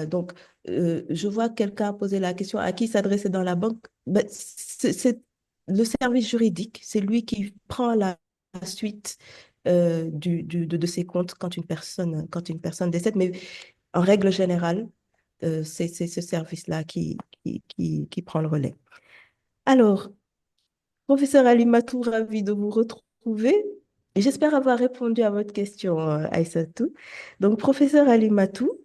Speaker 3: Donc, je vois quelqu'un poser la question à qui s'adresser dans la banque. Ben, c'est le service juridique, c'est lui qui prend la suite de ses comptes quand une personne décède. Mais en règle générale, c'est ce service-là qui prend le relais. Alors, professeur Alimatou, ravi de vous retrouver. J'espère avoir répondu à votre question, Aïssatou. Donc, professeur Alimatou,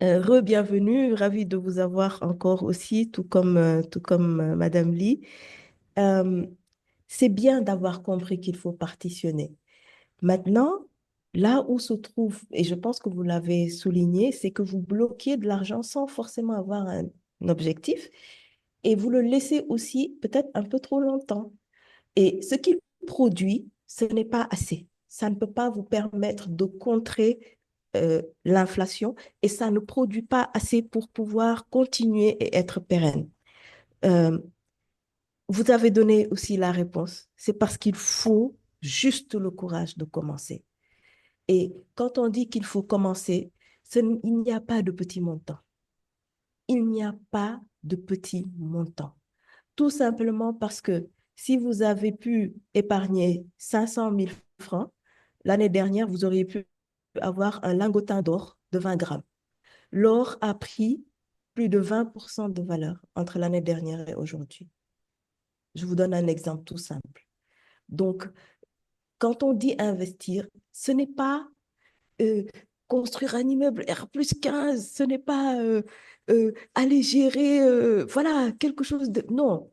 Speaker 3: re-bienvenue, ravie de vous avoir encore aussi, tout comme Madame Lee. Euh, c'est bien d'avoir compris qu'il faut partitionner. Maintenant, là où se trouve, et je pense que vous l'avez souligné, c'est que vous bloquez de l'argent sans forcément avoir un objectif et vous le laissez aussi peut-être un peu trop longtemps. Et ce qu'il produit, ce n'est pas assez. Ça ne peut pas vous permettre de contrer l'inflation et ça ne produit pas assez pour pouvoir continuer et être pérenne. Euh, vous avez donné aussi la réponse. C'est parce qu'il faut juste le courage de commencer. Et quand on dit qu'il faut commencer, il n'y a pas de petit montant. Il n'y a pas de petit montant. Tout simplement parce que si vous avez pu épargner 500 000 francs, l'année dernière, vous auriez pu avoir un lingotin d'or de 20 grammes. L'or a pris plus de 20% de valeur entre l'année dernière et aujourd'hui. Je vous donne un exemple tout simple. Donc, quand on dit investir, ce n'est pas construire un immeuble R+15, ce n'est pas aller gérer, voilà, quelque chose de... Non,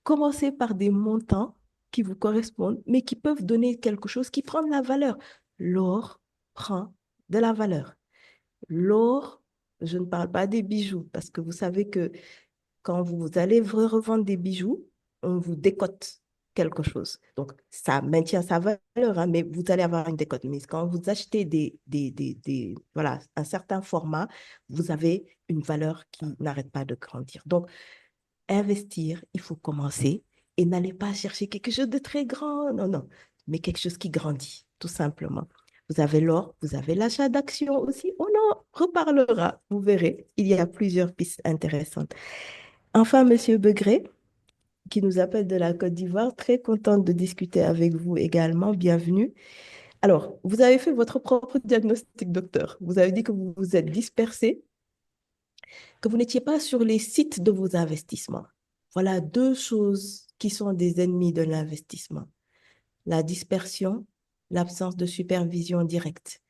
Speaker 3: commencez par des montants qui vous correspondent, mais qui peuvent donner quelque chose qui prend de la valeur. L'or prend de la valeur. L'or, je ne parle pas des bijoux, parce que vous savez que quand vous allez revendre des bijoux, on vous décote quelque chose. Donc, ça maintient sa valeur, hein, mais vous allez avoir une décote. Mais quand vous achetez voilà, un certain format, vous avez une valeur qui n'arrête pas de grandir. Donc, investir, il faut commencer et n'allez pas chercher quelque chose de très grand, non, non, mais quelque chose qui grandit, tout simplement. Vous avez l'or, vous avez l'achat d'actions aussi. On en reparlera, vous verrez. Il y a plusieurs pistes intéressantes. Enfin, Monsieur Begré, qui nous appelle de la Côte d'Ivoire, très contente de discuter avec vous également. Bienvenue. Alors, vous avez fait votre propre diagnostic, docteur. Vous avez dit que vous vous êtes dispersé, que vous n'étiez pas sur les sites de vos investissements. Voilà deux choses qui sont des ennemis de l'investissement. La dispersion, l'absence de supervision directe.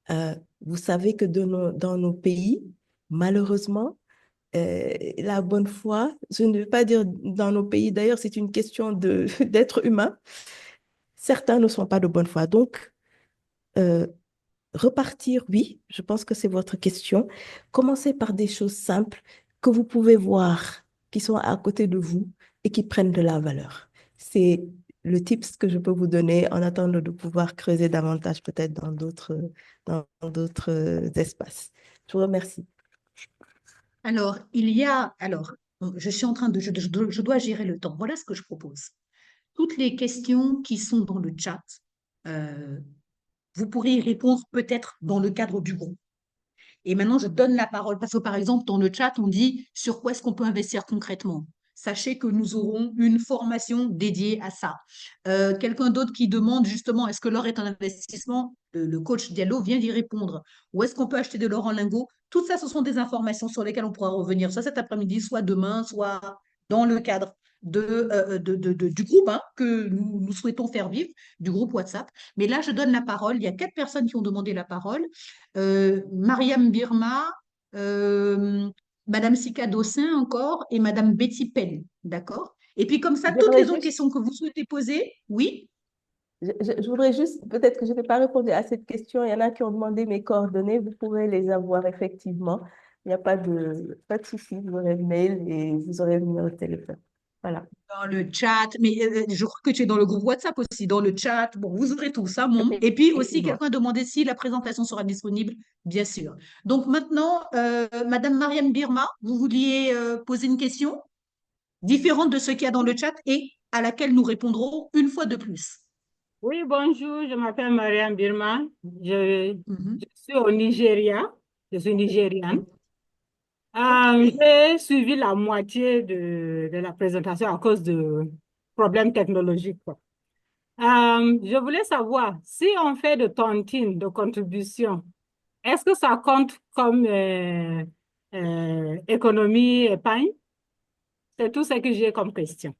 Speaker 3: Vous savez que dans nos pays, malheureusement, la bonne foi, je ne veux pas dire dans nos pays, d'ailleurs, c'est une question d'être humain. Certains ne sont pas de bonne foi. Donc, repartir, oui, je pense que c'est votre question. Commencez par des choses simples que vous pouvez voir, qui sont à côté de vous et qui prennent de la valeur. C'est le tips que je peux vous donner en attendant de pouvoir creuser davantage peut-être dans d'autres espaces. Je vous remercie.
Speaker 1: Alors, je suis en train je dois gérer le temps. Voilà ce que je propose. Toutes les questions qui sont dans le chat, euh, vous pourrez y répondre peut-être dans le cadre du groupe. Et maintenant, je donne la parole parce que, par exemple, dans le chat, on dit sur quoi est-ce qu'on peut investir concrètement. Sachez que nous aurons une formation dédiée à ça. Quelqu'un d'autre qui demande justement, est-ce que l'or est un investissement? Le coach Diallo vient d'y répondre. Où est-ce qu'on peut acheter de l'or en lingots? Tout ça, ce sont des informations sur lesquelles on pourra revenir, soit cet après-midi, soit demain, soit dans le cadre du groupe que nous souhaitons faire vivre, du groupe WhatsApp. Mais là, je donne la parole. Il y a 4 personnes qui ont demandé la parole. Mariam Birma, Madame Sika Dossin encore et Madame Betty Penn, d'accord? Et puis comme ça, toutes
Speaker 3: J'aimerais
Speaker 1: les autres
Speaker 3: juste
Speaker 1: questions que vous souhaitez poser, oui?
Speaker 3: Je voudrais juste, peut-être que je n'ai pas répondu à cette question. Il y en a qui ont demandé mes coordonnées. Vous pourrez les avoir effectivement. Il n'y a pas de souci. Vous aurez le mail et vous aurez le numéro de téléphone. Voilà.
Speaker 1: Dans le chat, mais je crois que tu es dans le groupe WhatsApp aussi, dans le chat. Bon, vous aurez tout ça, mon. Et puis aussi,
Speaker 3: Effectivement.
Speaker 1: quelqu'un a demandé si la présentation sera disponible, bien sûr. Donc maintenant, Madame Mariam Birma, vous vouliez poser une question différente de ce qu'il y a dans le chat et à laquelle nous répondrons une fois de plus.
Speaker 13: Oui, bonjour, je m'appelle Mariam Birma. Je
Speaker 1: Mhm.
Speaker 13: suis au Nigeria. Je suis nigériane.
Speaker 1: Oui.
Speaker 13: J'ai suivi la moitié de la présentation à cause de problèmes technologiques, quoi. Je voulais savoir, si on fait de tontine, de contribution, est-ce que ça compte comme économie épargne? C'est tout ce que j'ai comme question.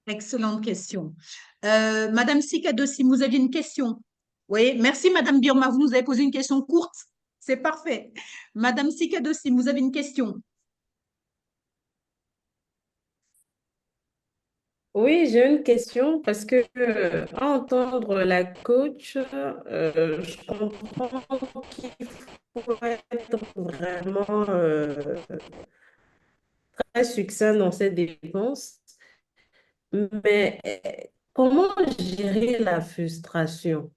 Speaker 1: Excellente question. Madame Sikadossi, vous aviez une question? Oui, merci Madame Birma, vous nous avez posé une question courte. C'est parfait. Madame Sikadossi, vous avez une question?
Speaker 7: Oui, j'ai une question parce que à entendre la coach, je comprends qu'il faut être vraiment très succinct dans ses dépenses, mais comment gérer la frustration,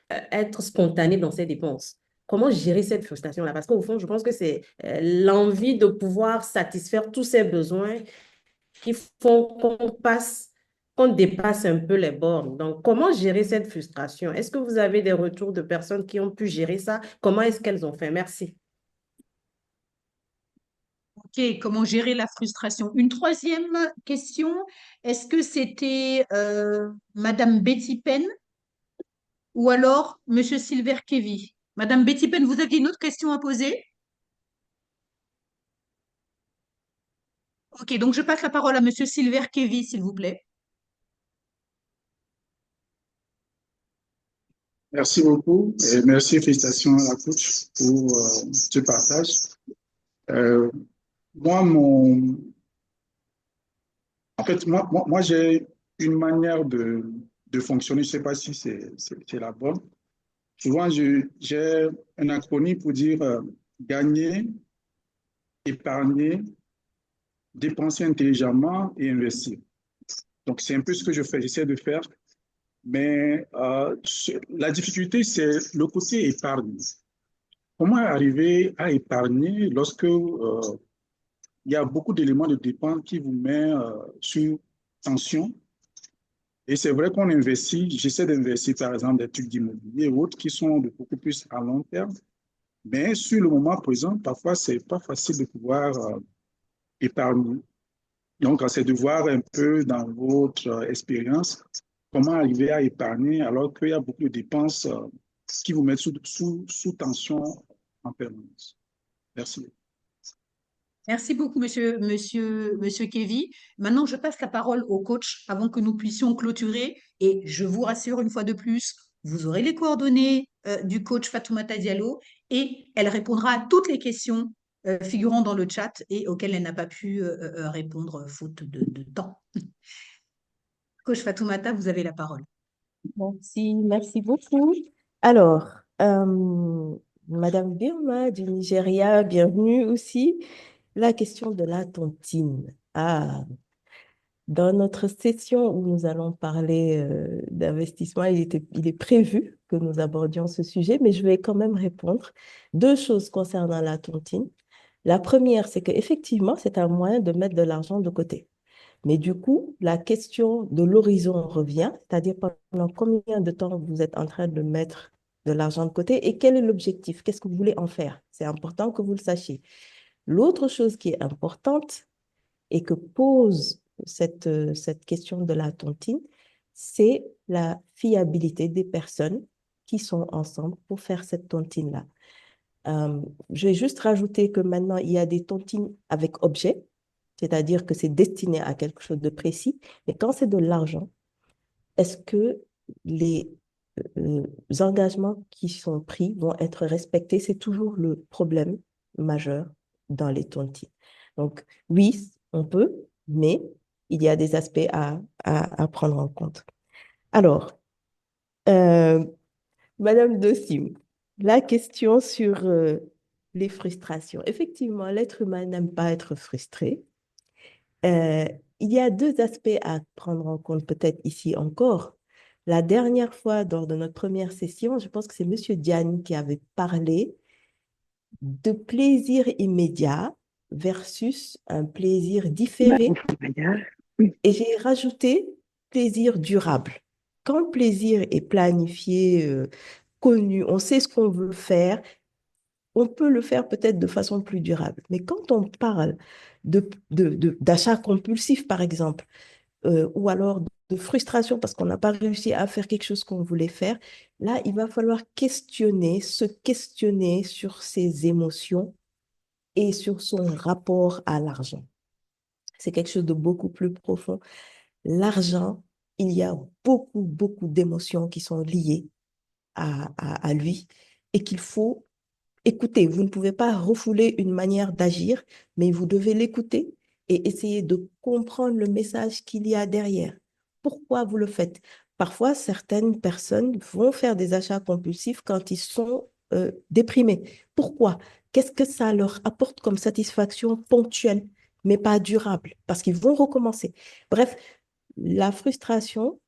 Speaker 7: être spontané dans ses dépenses? Comment gérer cette frustration-là? Parce qu'au fond, je pense que c'est l'envie de pouvoir satisfaire tous ses besoins qui font qu'on passe qu'on dépasse un peu les bornes. Donc, comment gérer cette frustration? Est-ce que vous avez des retours de personnes qui ont pu gérer ça? Comment est-ce qu'elles ont fait? Merci.
Speaker 1: Ok, comment gérer la frustration? Une troisième question, est-ce que c'était Madame Betty Penn ou alors Monsieur Silver Kevy? Madame Betty Penn, vous aviez une autre question à poser? Ok, donc je passe la parole à Monsieur Silver Kevy, s'il vous plaît.
Speaker 14: Merci beaucoup et merci, félicitations à la coach pour ce partage. Euh, moi, moi, j'ai une manière de fonctionner, je ne sais pas si c'est la bonne. Souvent, j'ai un acronyme pour dire gagner, épargner, dépenser intelligemment et investir. Donc, c'est un peu ce que je fais, j'essaie de faire. Mais la difficulté, c'est le côté épargne. Comment arriver à épargner lorsque il y a beaucoup d'éléments de dépenses qui vous mettent sur tension? Et c'est vrai qu'on investit, j'essaie d'investir par exemple des trucs d'immobilier et autres qui sont de beaucoup plus à long terme. Mais sur le moment présent, parfois, c'est pas facile de pouvoir épargner. Donc, c'est de voir un peu dans votre expérience comment arriver à épargner alors qu'il y a beaucoup de dépenses qui vous mettent sous tension en permanence. Merci.
Speaker 1: Merci beaucoup, monsieur Kevy. Maintenant, je passe la parole au coach avant que nous puissions clôturer. Et je vous rassure une fois de plus, vous aurez les coordonnées du coach Fatoumata Diallo et elle répondra à toutes les questions figurant dans le chat et auxquelles elle n'a pas pu répondre faute de temps. Coach Fatoumata, vous avez la parole.
Speaker 3: Merci beaucoup. Alors, Madame Birma du Nigeria, bienvenue aussi. La question de la tontine. Dans notre session où nous allons parler d'investissement, il est prévu que nous abordions ce sujet, mais je vais quand même répondre. Deux choses concernant la tontine. La première, c'est qu'effectivement, c'est un moyen de mettre de l'argent de côté. Mais du coup, la question de l'horizon revient, c'est-à-dire pendant combien de temps vous êtes en train de mettre de l'argent de côté et quel est l'objectif? Qu'est-ce que vous voulez en faire? C'est important que vous le sachiez. L'autre chose qui est importante et que pose cette question de la tontine, c'est la fiabilité des personnes qui sont ensemble pour faire cette tontine-là. Je vais juste rajouter que maintenant, il y a des tontines avec objet, c'est-à-dire que c'est destiné à quelque chose de précis, mais quand c'est de l'argent, est-ce que les engagements qui sont pris vont être respectés? C'est toujours le problème majeur dans les tontines. Donc, oui, on peut, mais il y a des aspects à prendre en compte. Alors, Madame Dossim, la question sur les frustrations. Effectivement, l'être humain n'aime pas être frustré. Il y a deux aspects à prendre en compte peut-être ici encore. La dernière fois, lors de notre première session, je pense que c'est Monsieur Diagne qui avait parlé de plaisir immédiat versus un plaisir différé. Et j'ai rajouté plaisir durable. Quand le plaisir est planifié, connu, on sait ce qu'on veut faire, on peut le faire peut-être de façon plus durable. Mais quand on parle d'achat compulsif, par exemple, ou alors de frustration parce qu'on n'a pas réussi à faire quelque chose qu'on voulait faire, là, il va falloir se questionner sur ses émotions et sur son rapport à l'argent. C'est quelque chose de beaucoup plus profond. L'argent, il y a beaucoup, beaucoup d'émotions qui sont liées à lui et qu'il faut écouter. Vous ne pouvez pas refouler une manière d'agir, mais vous devez l'écouter et essayer de comprendre le message qu'il y a derrière. Pourquoi vous le faites? Parfois, certaines personnes vont faire des achats compulsifs quand ils sont déprimés. Pourquoi? Qu'est-ce que ça leur apporte comme satisfaction ponctuelle, mais pas durable? Parce qu'ils vont recommencer. Bref, la frustration,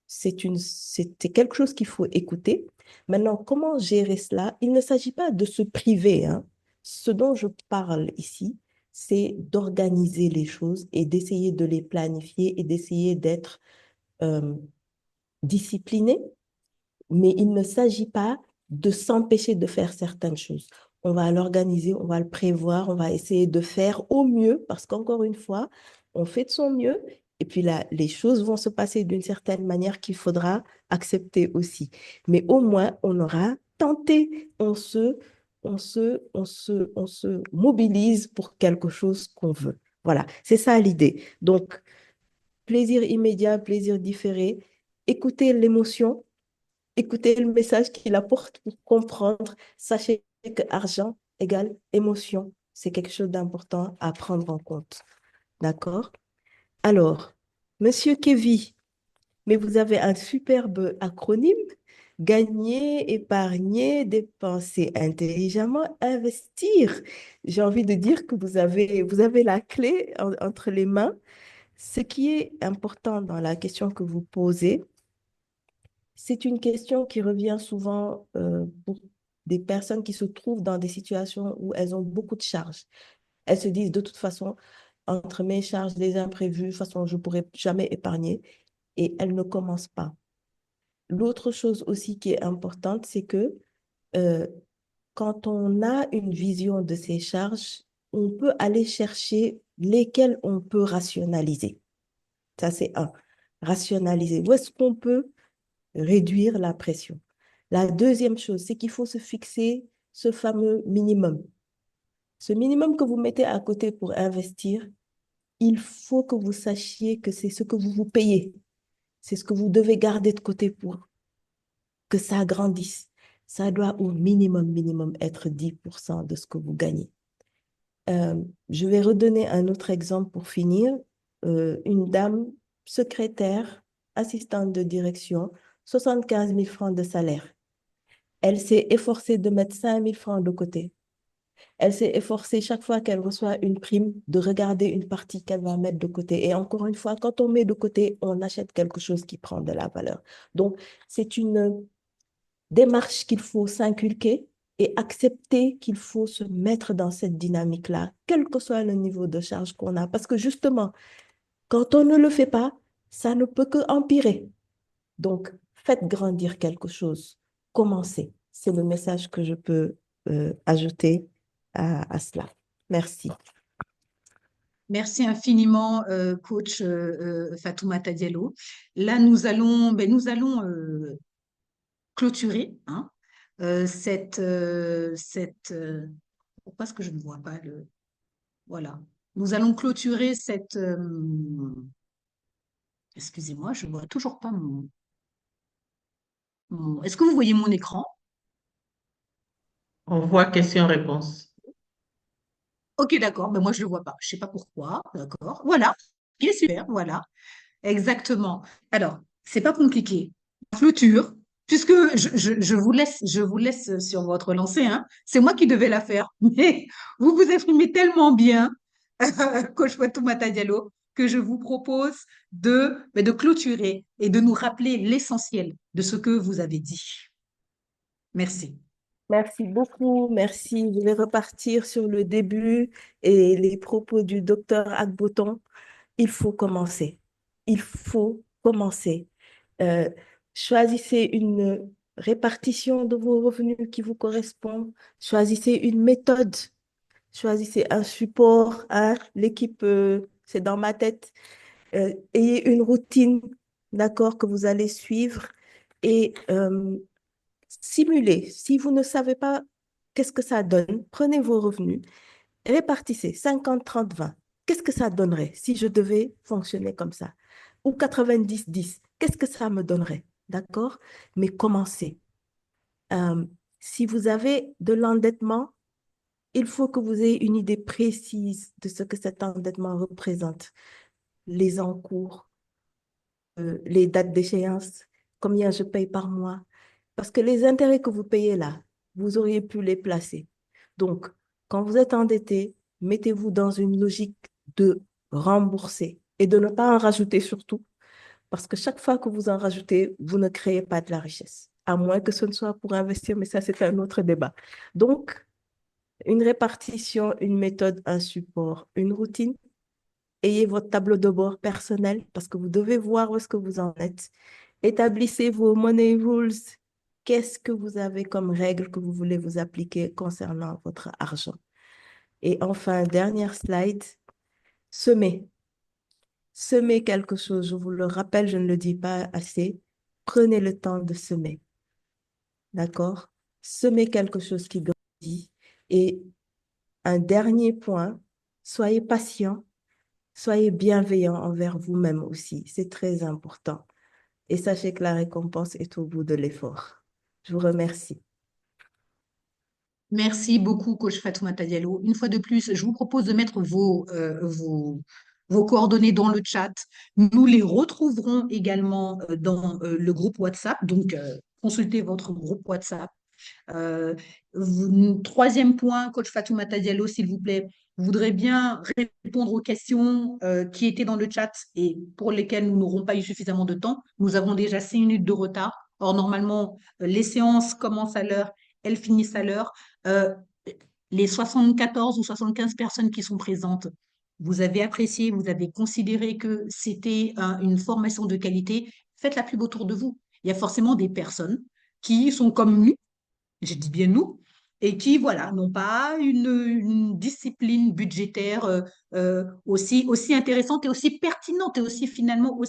Speaker 3: c'est quelque chose qu'il faut écouter. Maintenant, comment gérer cela? Il ne s'agit pas de se priver, hein. Ce dont je parle ici, c'est d'organiser les choses et d'essayer de les planifier et d'essayer d'être euh, discipliné, mais il ne s'agit pas de s'empêcher de faire certaines choses. On va l'organiser, on va le prévoir, on va essayer de faire au mieux, parce qu'encore une fois, on fait de son mieux, et puis là, les choses vont se passer d'une certaine manière qu'il faudra accepter aussi. Mais au moins, on aura tenté, on se mobilise pour quelque chose qu'on veut. Voilà, c'est ça l'idée. Donc, plaisir immédiat, plaisir différé, écoutez l'émotion, écoutez le message qu'il apporte pour comprendre. Sachez que argent égale émotion. C'est quelque chose d'important à prendre en compte. D'accord? Alors, Monsieur Kevin, mais vous avez un superbe acronyme. Gagner, épargner, dépenser intelligemment, investir. J'ai envie de dire que vous avez la clé entre les mains. Ce qui est important dans la question que vous posez, c'est une question qui revient souvent pour des personnes qui se trouvent dans des situations où elles ont beaucoup de charges. Elles se disent de toute façon, entre mes charges, les imprévus, de toute façon, je ne pourrai jamais épargner et elles ne commencent pas. L'autre chose aussi qui est importante, c'est que euh, quand on a une vision de ces charges, on peut aller chercher lesquelles on peut rationaliser. Ça, c'est un. Rationaliser. Où est-ce qu'on peut réduire la pression? La deuxième chose, c'est qu'il faut se fixer ce fameux minimum. Ce minimum que vous mettez à côté pour investir, il faut que vous sachiez que c'est ce que vous vous payez. C'est ce que vous devez garder de côté pour que ça grandisse. Ça doit au minimum être 10% de ce que vous gagnez. Je vais redonner un autre exemple pour finir. Une dame secrétaire, assistante de direction, 75 000 francs de salaire. Elle s'est efforcée de mettre 5 000 francs de côté. Elle s'est efforcée chaque fois qu'elle reçoit une prime de regarder une partie qu'elle va mettre de côté. Et encore une fois, quand on met de côté, on achète quelque chose qui prend de la valeur. Donc, c'est une démarche qu'il faut s'inculquer et accepter qu'il faut se mettre dans cette dynamique-là, quel que soit le niveau de charge qu'on a. Parce que justement, quand on ne le fait pas, ça ne peut que empirer. Donc, faites grandir quelque chose. Commencez. C'est le message que je peux ajouter à cela. Merci.
Speaker 1: Merci infiniment, coach Fatoumata Diallo. Là, nous allons clôturer hein, pourquoi est-ce que je ne vois pas le... Voilà. Nous allons clôturer cette... excusez-moi, je ne vois toujours pas Est-ce que vous voyez mon écran?
Speaker 4: On voit question-réponse.
Speaker 1: Ok, d'accord. Ben moi, je ne le vois pas. Je ne sais pas pourquoi. D'accord. Voilà. Ok, super. Voilà. Exactement. Alors, c'est pas compliqué. Clôture, puisque je vous laisse sur votre lancée, hein. C'est moi qui devais la faire, mais vous vous exprimez tellement bien, coach Fatoumata Diallo, que je vous propose de clôturer et de nous rappeler l'essentiel de ce que vous avez dit. Merci.
Speaker 3: Merci beaucoup, merci. Je vais repartir sur le début et les propos du docteur Agboton. Il faut commencer. Il faut commencer. Euh, Choisissez une répartition de vos revenus qui vous correspond. Choisissez une méthode. Choisissez un support. Hein. L'équipe, c'est dans ma tête. Ayez une routine, d'accord, que vous allez suivre et simulez. Si vous ne savez pas qu'est-ce que ça donne, prenez vos revenus, répartissez 50, 30, 20. Qu'est-ce que ça donnerait si je devais fonctionner comme ça? Ou 90, 10. Qu'est-ce que ça me donnerait? D'accord? Mais commencez. Si vous avez de l'endettement, il faut que vous ayez une idée précise de ce que cet endettement représente. Les encours, les dates d'échéance, combien je paye par mois. Parce que les intérêts que vous payez là, vous auriez pu les placer. Donc, quand vous êtes endetté, mettez-vous dans une logique de rembourser et de ne pas en rajouter surtout, parce que chaque fois que vous en rajoutez, vous ne créez pas de la richesse, à moins que ce ne soit pour investir, mais ça, c'est un autre débat. Donc, une répartition, une méthode, un support, une routine, ayez votre tableau de bord personnel parce que vous devez voir où est-ce que vous en êtes. Établissez vos money rules. Qu'est-ce que vous avez comme règles que vous voulez vous appliquer concernant votre argent? Et enfin, dernière slide, semer. Semer quelque chose, je vous le rappelle, je ne le dis pas assez. Prenez le temps de semer. D'accord? Semer quelque chose qui grandit. Et un dernier point, soyez patient, soyez bienveillant envers vous-même aussi. C'est très important. Et sachez que la récompense est au bout de l'effort. Je vous remercie.
Speaker 1: Merci beaucoup, coach Fatoumata Diallo. Une fois de plus, je vous propose de mettre vos coordonnées dans le chat. Nous les retrouverons également dans le groupe WhatsApp. Donc, consultez votre groupe WhatsApp. Troisième point, coach Fatoumata Diallo, s'il vous plaît, je voudrais bien répondre aux questions qui étaient dans le chat et pour lesquelles nous n'aurons pas eu suffisamment de temps. Nous avons déjà 6 minutes de retard. Or, normalement, les séances commencent à l'heure, elles finissent à l'heure. Euh, les 74 ou 75 personnes qui sont présentes, vous avez apprécié, vous avez considéré que c'était une formation de qualité, faites la pub autour de vous. Il y a forcément des personnes qui sont comme nous, je dis bien nous, et qui, voilà, n'ont pas une discipline budgétaire aussi intéressante et aussi pertinente et aussi finalement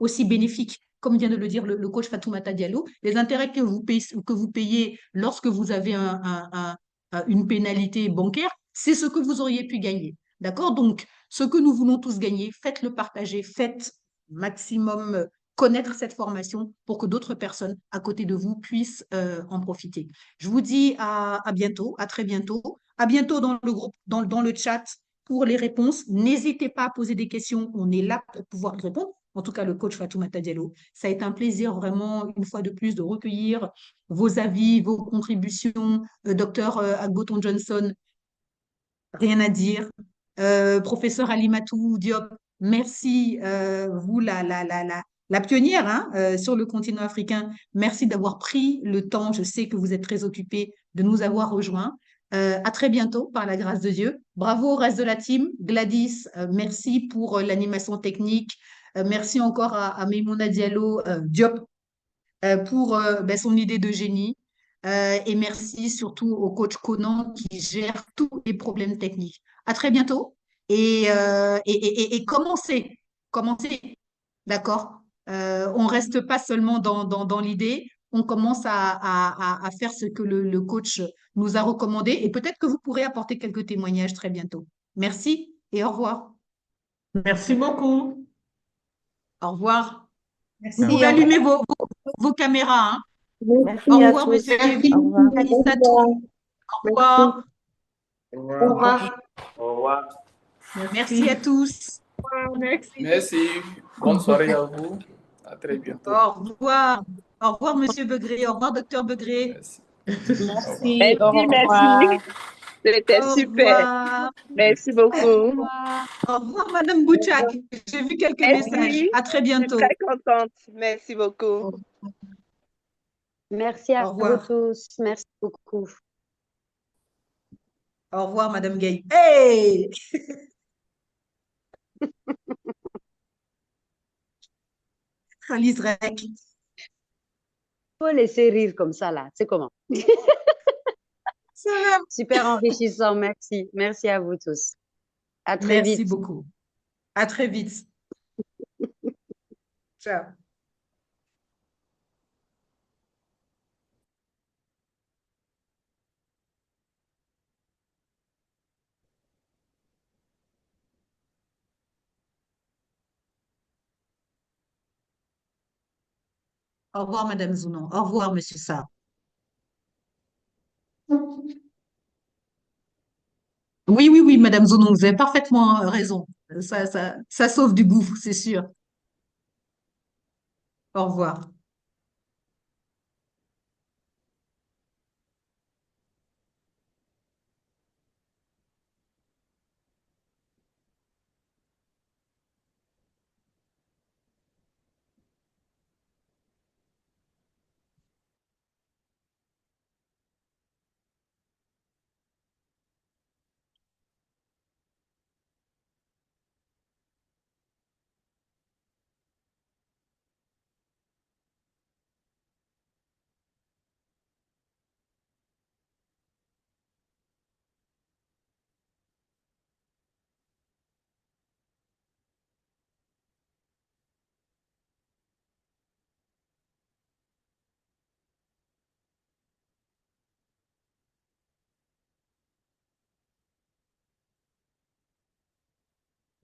Speaker 1: aussi bénéfique. Comme vient de le dire le coach Fatoumata Diallo, les intérêts que vous payez lorsque vous avez une pénalité bancaire, c'est ce que vous auriez pu gagner. D'accord? Donc, ce que nous voulons tous gagner, faites-le partager, faites maximum connaître cette formation pour que d'autres personnes à côté de vous puissent en profiter. Je vous dis à bientôt, à très bientôt. À bientôt dans le groupe, dans le chat pour les réponses. N'hésitez pas à poser des questions. On est là pour pouvoir y répondre. En tout cas, le coach Fatoumata Diallo. Ça a été un plaisir vraiment, une fois de plus, de recueillir vos avis, vos contributions. Docteur Agboton Johnson, rien à dire. Professeur Alimatou Diop, merci, vous, la pionnière hein, sur le continent africain. Merci d'avoir pris le temps, je sais que vous êtes très occupé, de nous avoir rejoints. À très bientôt, par la grâce de Dieu. Bravo au reste de la team. Gladys, merci pour l'animation technique. Merci encore à Maimouna Diallo Diop pour ben, son idée de génie. Et merci surtout au coach Conan qui gère tous les problèmes techniques. À très bientôt et commencez, d'accord? On reste pas seulement dans l'idée, on commence à faire ce que le coach nous a recommandé et peut-être que vous pourrez apporter quelques témoignages très bientôt. Merci et au revoir.
Speaker 4: Merci beaucoup.
Speaker 1: Au revoir. Vous
Speaker 3: Merci
Speaker 1: pouvez
Speaker 3: à
Speaker 1: allumer vos caméras. Hein.
Speaker 3: Merci
Speaker 1: Au
Speaker 3: à
Speaker 1: revoir,
Speaker 3: tous.
Speaker 1: monsieur
Speaker 3: Au revoir.
Speaker 1: Aïssatou. Au revoir.
Speaker 12: Au
Speaker 10: Au
Speaker 12: revoir.
Speaker 10: revoir.
Speaker 15: Au revoir.
Speaker 1: Merci à tous.
Speaker 6: Merci.
Speaker 12: Merci. Bonne soirée à vous. À très bientôt.
Speaker 1: Au revoir. Au revoir, monsieur Begré. Au revoir, docteur Begré.
Speaker 12: Merci. Au revoir.
Speaker 10: Merci, au
Speaker 5: Merci, merci.
Speaker 10: revoir. C'était
Speaker 1: Au
Speaker 10: super.
Speaker 1: revoir.
Speaker 10: Merci
Speaker 1: Au
Speaker 10: beaucoup.
Speaker 1: revoir. Au revoir, madame Bouchak. J'ai vu quelques messages.
Speaker 10: Merci.
Speaker 1: À très
Speaker 10: Je suis
Speaker 1: bientôt.
Speaker 10: très contente. Merci beaucoup.
Speaker 9: Merci
Speaker 1: Au
Speaker 9: à vous
Speaker 1: revoir.
Speaker 9: tous. Merci beaucoup.
Speaker 1: Au revoir, madame Gay. Hey! Alice Rec.
Speaker 9: Faut laisser rire comme ça, là. C'est comment?
Speaker 1: Ça va.
Speaker 9: Super enrichissant. Merci. Merci à vous tous. À très
Speaker 1: Merci
Speaker 9: vite.
Speaker 1: beaucoup. À très vite. Ciao. Au revoir, madame Zounon. Au revoir, monsieur Sarr. Oui, oui, oui, madame Zounon, vous avez parfaitement raison. Ça sauve du goût, c'est sûr. Au revoir.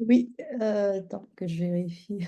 Speaker 15: Oui, attends que je vérifie.